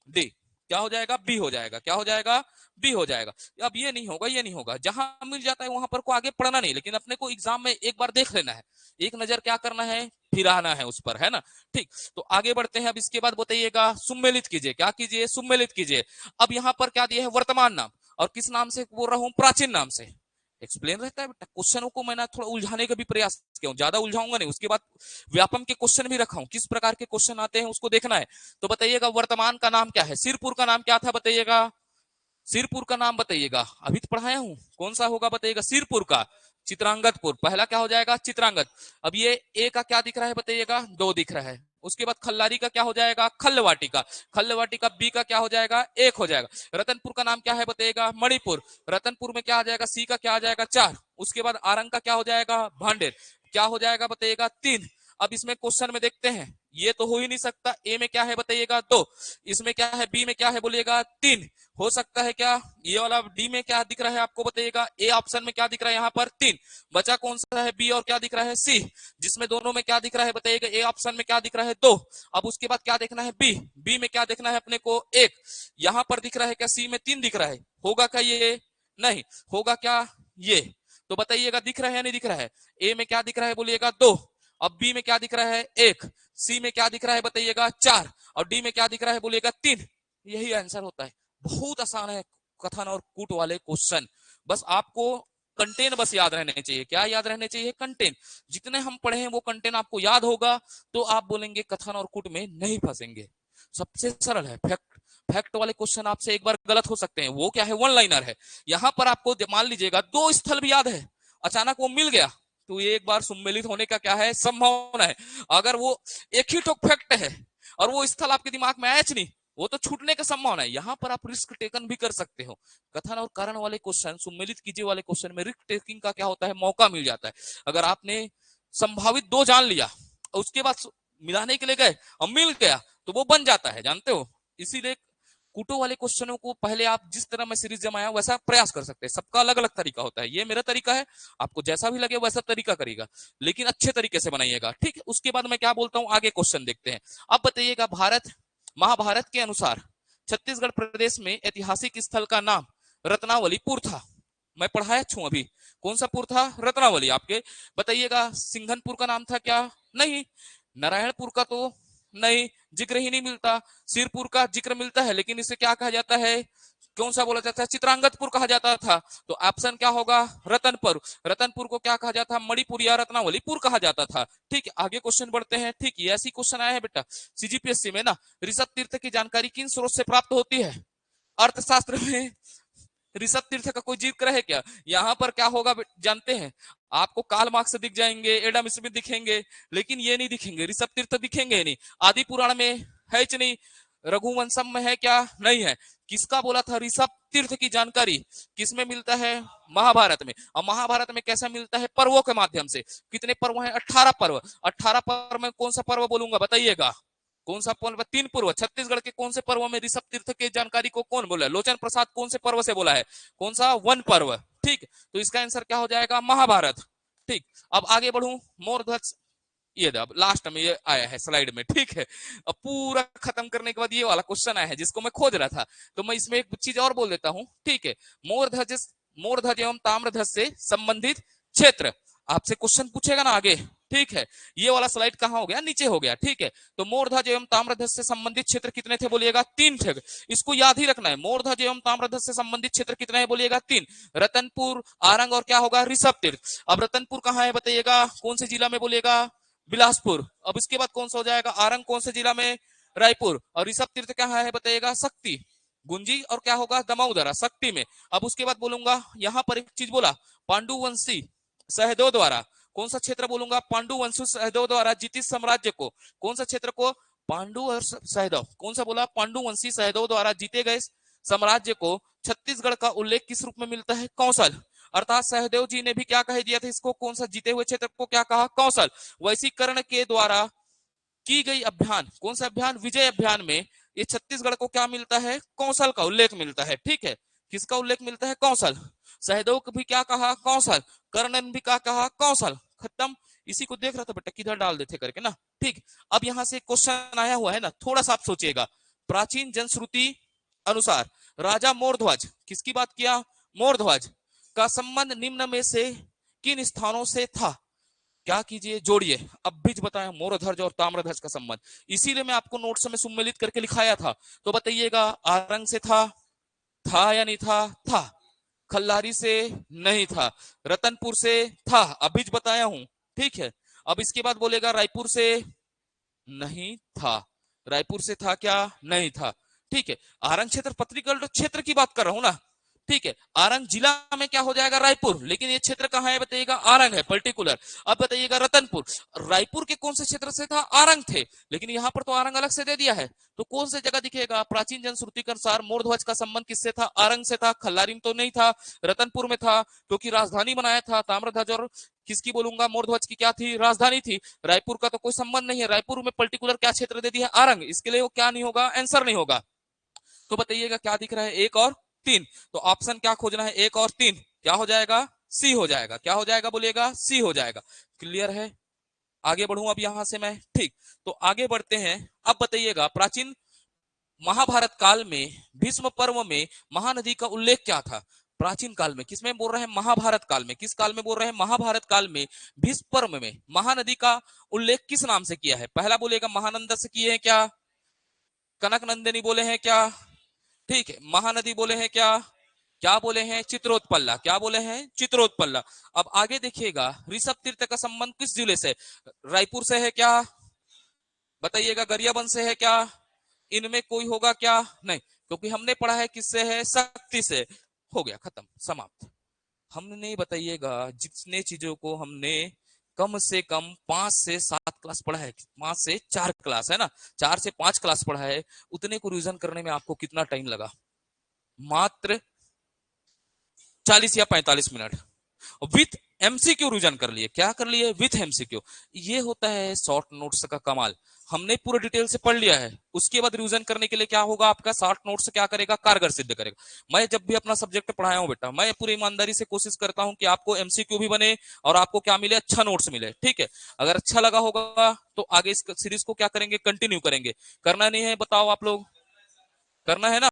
[SPEAKER 1] डी। क्या हो जाएगा, बी हो जाएगा। क्या हो जाएगा, बी हो जाएगा। अब ये नहीं होगा, ये नहीं होगा, जहां मिल जाता है वहां पर को आगे पढ़ना नहीं, लेकिन अपने को एग्जाम में एक बार देख लेना है, एक नजर क्या करना है, फिराना है उस पर, है ना, ठीक। तो आगे बढ़ते हैं। अब इसके बाद बताइएगा, सुम्मेलित कीजिए, क्या कीजिए, सुम्मेलित कीजिए। अब यहाँ पर क्या दिया है, वर्तमान नाम, और किस नाम से बोल रहा हूँ, प्राचीन नाम से। एक्सप्लेन रहता है बेटा, क्वेश्चनों को मैंने थोड़ा उलझाने का भी प्रयास किया हूं, ज्यादा उलझाऊंगा नहीं। उसके बाद व्यापम के क्वेश्चन भी रखा हूं, किस प्रकार के क्वेश्चन आते हैं उसको देखना है। तो बताइएगा, वर्तमान का नाम क्या है, सिरपुर का नाम क्या था बताइएगा, सिरपुर का नाम बताइएगा, अभी तो पढ़ाया हूं, कौन सा होगा बताइएगा, सिरपुर का चित्रांगतपुर, पहला क्या हो जाएगा, चित्रांगत। अब ये ए का क्या दिख रहा है बताइएगा, 2 दिख रहा है। उसके बाद खल्लारी का क्या हो जाएगा, खल्लवाटिका। खल्लवाटिका बी का क्या हो जाएगा, 1 हो जाएगा। रतनपुर का नाम क्या है बताइएगा, मणिपुर। रतनपुर में क्या आ जाएगा, सी का क्या आ जाएगा, 4। उसके बाद आरंग का क्या हो जाएगा, भांडेर। क्या हो जाएगा बताइएगा, 3। अब इसमें क्वेश्चन में देखते हैं, ये तो हो ही नहीं सकता। ए में क्या है बताइएगा, 2। इसमें क्या है, बी में क्या है बोलिएगा, 3। हो सकता है क्या, ये वाला डी में क्या दिख रहा है आपको बताइएगा, ए ऑप्शन में क्या दिख रहा है यहाँ पर, 3। बचा कौन सा है, बी, और क्या दिख रहा है, सी। जिसमें दोनों में क्या दिख रहा है बताइएगा, ए ऑप्शन में क्या दिख रहा है, 2। अब उसके बाद क्या देखना है, बी। बी में क्या देखना है अपने को, 1। यहाँ पर दिख रहा है क्या, सी में 3 दिख रहा है, होगा क्या ये, नहीं होगा क्या ये। तो बताइएगा, दिख रहा है या नहीं दिख रहा है। ए में क्या दिख रहा है बोलिएगा, 2। अब बी में क्या दिख रहा है, 1। सी में क्या दिख रहा है बताइएगा, 4। और डी में क्या दिख रहा है बोलिएगा, 3। यही आंसर होता है। बहुत आसान है कथन और कूट वाले क्वेश्चन, बस आपको कंटेन बस याद रहने चाहिए। क्या याद रहने चाहिए, कंटेन। जितने हम पढ़े हैं वो कंटेन आपको याद होगा, तो आप बोलेंगे कथन और कूट में नहीं फंसेंगे। सबसे सरल है। फैक्ट फैक्ट वाले क्वेश्चन आपसे एक बार गलत हो सकते हैं, वो क्या है, वन लाइनर है। यहां पर आपको मान लीजिएगा 2 स्थल भी याद है, अचानक वो मिल गया, तो एक बार सम्मिलित होने का क्या है, संभावना है। अगर वो एक ही ठोक फैक्ट है और वो स्थल आपके दिमाग में आया नहीं, वो तो छूटने का संभावना है। यहां पर आप रिस्क टेकन भी कर सकते हो। कथन और कारण वाले क्वेश्चन, सम्मिलित कीजिए वाले क्वेश्चन में रिस्क टेकिंग का क्या होता है, मौका मिल जाता है। अगर आपने संभावित 2 जान लिया और उसके बाद मिलाने के लिए गए और मिल गया, तो वो बन जाता है, जानते हो। इसीलिए कूटो वाले क्वेश्चनों को पहले आप जिस तरह मैं सीरीज जमाया वैसा प्रयास कर सकते हैं। सबका अलग अलग तरीका होता है, ये मेरा तरीका है, आपको जैसा भी लगे वैसा तरीका करिएगा, लेकिन अच्छे तरीके से बनाइएगा, ठीक है। उसके बाद मैं क्या बोलता हूं, आगे क्वेश्चन देखते हैं। अब बताइएगा, भारत महाभारत के अनुसार छत्तीसगढ़ प्रदेश में ऐतिहासिक स्थल का नाम रत्नावलीपुर था। मैं पढ़ाया छू अभी, कौन सा पुर था, रत्नावली। आपके बताइएगा, सिंघनपुर का नाम था क्या, नहीं। नारायणपुर का तो नहीं, जिक्र ही नहीं मिलता। सिरपुर का जिक्र मिलता है, लेकिन इसे क्या कहा जाता है, कौन सा बोला जाता है? चित्रांगतपुर कहा जाता था। तो ऑप्शन क्या होगा? रतनपुर। रतनपुर को क्या कहा जाता है? मणिपुर या रत्नावलीपुर कहा जाता था। ठीक है, आगे क्वेश्चन बढ़ते हैं। ठीक है, ऐसी क्वेश्चन आया है बेटा सीजीपीएससी में ना। ऋषभ तीर्थ की जानकारी किन स्रोत से प्राप्त होती है? अर्थशास्त्र में ऋषभ तीर्थ का कोई जिक्र है क्या? यहाँ पर क्या होगा जानते हैं? आपको कार्ल मार्क्स दिख जाएंगे, एडम स्मिथ दिखेंगे, लेकिन ये नहीं दिखेंगे, ऋषभ तीर्थ दिखेंगे नहीं। आदि पुराण में है कि नहीं? रघुवंशम में है क्या? नहीं है। किसका बोला था? ऋषभ तीर्थ की जानकारी किसमें मिलता है? महाभारत में। और महाभारत में कैसा मिलता है? पर्वों के माध्यम से। कितने पर्व हैं? 18 पर्व। 18 पर्व में कौन सा पर्व बोलूंगा बताइएगा? कौन सा पर्व? 3 पूर्व। छत्तीसगढ़ के कौन से पर्व में ऋषभ तीर्थ की जानकारी को कौन बोला? लोचन प्रसाद कौन से पर्व से बोला है? कौन सा? वन पर्व। ठीक, तो इसका आंसर क्या हो जाएगा? महाभारत। ठीक, अब आगे बढ़ू। मोर ध्वज, ये अब लास्ट में ये आया है स्लाइड में। ठीक है, अब पूरा खत्म करने के बाद ये वाला क्वेश्चन आया है जिसको मैं खोज रहा था, तो मैं इसमें एक चीज और बोल देता हूं। ठीक है, मोर ध्वज, मोर ध्वज एवं ताम्र ध्वज से संबंधित क्षेत्र आपसे क्वेश्चन पूछेगा ना आगे। ठीक है, ये वाला स्लाइड कहाँ हो गया? नीचे हो गया। ठीक है, तो मोरध्वज एवं ताम्रध्वज से संबंधित क्षेत्र कितने थे बोलिएगा? 3 थे। इसको याद ही रखना है। मोरध्वज एवं ताम्रध्वज से संबंधित क्षेत्र कितने है बोलिएगा? 3। रतनपुर, आरंग और क्या होगा? ऋषभ तीर्थ। अब रतनपुर कहाँ है बताइएगा? कौन से जिला में बोलिएगा? बिलासपुर। अब इसके बाद कौन सा हो जाएगा? आरंग कौन से जिला में? रायपुर। और ऋषभ तीर्थ कहाँ है बताइएगा? शक्ति, गुंजी और क्या होगा? दमाउदरा, शक्ति में। अब उसके बाद बोलूंगा, यहां पर एक चीज बोला, पांडुवंशी सहदेव द्वारा कौन सा क्षेत्र बोलूंगा? पांडुवंशी सहदेव द्वारा जितित साम्राज्य को, कौन सा क्षेत्र को? पांडु और सहदेव, कौन सा बोला? पांडुवंशी सहदेव द्वारा जीते गए साम्राज्य को छत्तीसगढ़ का उल्लेख किस रूप में मिलता है? कौशल। अर्थात सहदेव जी ने भी क्या कह दिया था इसको? कौन सा जीते हुए क्षेत्र को क्या कहा? कौशल। वैश्वीकरण के द्वारा की गई अभियान, कौन सा अभियान? विजय अभियान में ये छत्तीसगढ़ को क्या मिलता है? कौशल का उल्लेख मिलता है। ठीक है, किसका उल्लेख मिलता है? कौशल। सहदेव को भी क्या कहा? कौशल। कर्णन भी क्या कहा? कौशल। खत्म। इसी को देख रहा था बेटा किधर डाल देते करके ना। ठीक, अब यहां से क्वेश्चन आया हुआ है ना, थोड़ा सा आप सोचिएगा। प्राचीन जनश्रुति अनुसार राजा मोरध्वज, किसकी बात किया? मोरध्वज का संबंध निम्न में से किन स्थानों से था? क्या कीजिए? जोड़िए। अब बीच बताया मोरध्वज और ताम्रध्वज का संबंध, इसीलिए मैं आपको नोट्स में सुमेलित करके लिखाया था। तो बताइएगा, आरंग से था या नहीं था? था। खल्लारी से नहीं था। रतनपुर से था, अभी बताया हूं। ठीक है, अब इसके बाद बोलेगा रायपुर से नहीं था। रायपुर से था क्या? नहीं था। ठीक है, आरंग क्षेत्र पत्रिकल क्षेत्र की बात कर रहा हूं ना। ठीक है, आरंग जिला में क्या हो जाएगा? रायपुर, लेकिन ये क्षेत्र कहां है बताइएगा? आरंग है पर्टिकुलर। अब बताइएगा रतनपुर, रायपुर के कौन से क्षेत्र से था? आरंग थे, लेकिन यहां पर तो आरंग अलग से दे दिया है, तो कौन सी जगह दिखेगा? प्राचीन जनश्रुति के अनुसार मोरध्वज का संबंध किससे था? आरंग से था। खल्लारी में तो नहीं था, रतनपुर में था, क्योंकि राजधानी बनाया था। ताम्रध्वज और किसकी बोलूंगा? मोरध्वज की क्या थी? राजधानी थी। रायपुर का तो कोई संबंध नहीं है। रायपुर में पर्टिकुलर क्या क्षेत्र दे दिया? आरंग, इसके लिए वो क्या नहीं होगा? आंसर नहीं होगा। तो बताइएगा क्या दिख रहा है? 1 और 3। तो ऑप्शन क्या खोजना है? 1 और 3 क्या हो जाएगा? सी हो जाएगा। क्या हो जाएगा बोलिएगा? सी हो जाएगा। क्लियर है? आगे बढ़ूं अब यहां से मैं। ठीक, तो आगे बढ़ते हैं। अब बताइएगा, प्राचीन महाभारत काल में भीष्म पर्व में महानदी का उल्लेख क्या था? प्राचीन काल में, किसमें बोल रहे हैं? महाभारत काल में। किस काल में बोल रहे हैं? महाभारत काल में भीष्म पर्व में महानदी का उल्लेख किस नाम से किया है? पहला बोलेगा महानंदा से किए हैं क्या? कनक नंदिनी बोले हैं क्या? ठीक है, महानदी बोले हैं क्या? क्या बोले हैं? चित्रोत्पल्ला। क्या बोले हैं? चित्रोत्पल्ला। अब आगे देखिएगा, ऋषभ तीर्थ का संबंध किस जिले से? रायपुर से है क्या? बताइएगा, गरियाबंद से है क्या? इनमें कोई होगा क्या? नहीं, क्योंकि हमने पढ़ा है किससे है? शक्ति से। हो गया, खत्म, समाप्त। हमने बताइएगा जितने चीजों को हमने कम से कम 5 से 7 क्लास पढ़ा है, 5 से 4 क्लास है ना, 4 से 5 क्लास पढ़ा है, उतने को रिवीजन करने में आपको कितना टाइम लगा? मात्र 40 या 45 मिनट। विथ एमसीक्यू रिवीजन कर लिए। क्या कर लिए? With MCQ. ये होता है शॉर्ट नोट्स का कमाल। हमने पूरा डिटेल से पढ़ लिया है, उसके बाद रिवीजन करने के लिए क्या होगा? आपका शॉर्ट नोट्स क्या करेगा? कारगर सिद्ध करेगा। मैं जब भी अपना सब्जेक्ट पढ़ाया हूं बेटा, मैं पूरी ईमानदारी से कोशिश करता हूं कि आपको एमसीक्यू भी बने और आपको क्या मिले? अच्छा नोट्स मिले। ठीक है, अगर अच्छा लगा होगा तो आगे इस सीरीज को क्या करेंगे? कंटिन्यू करेंगे। करना नहीं है बताओ आप लोग? करना है ना?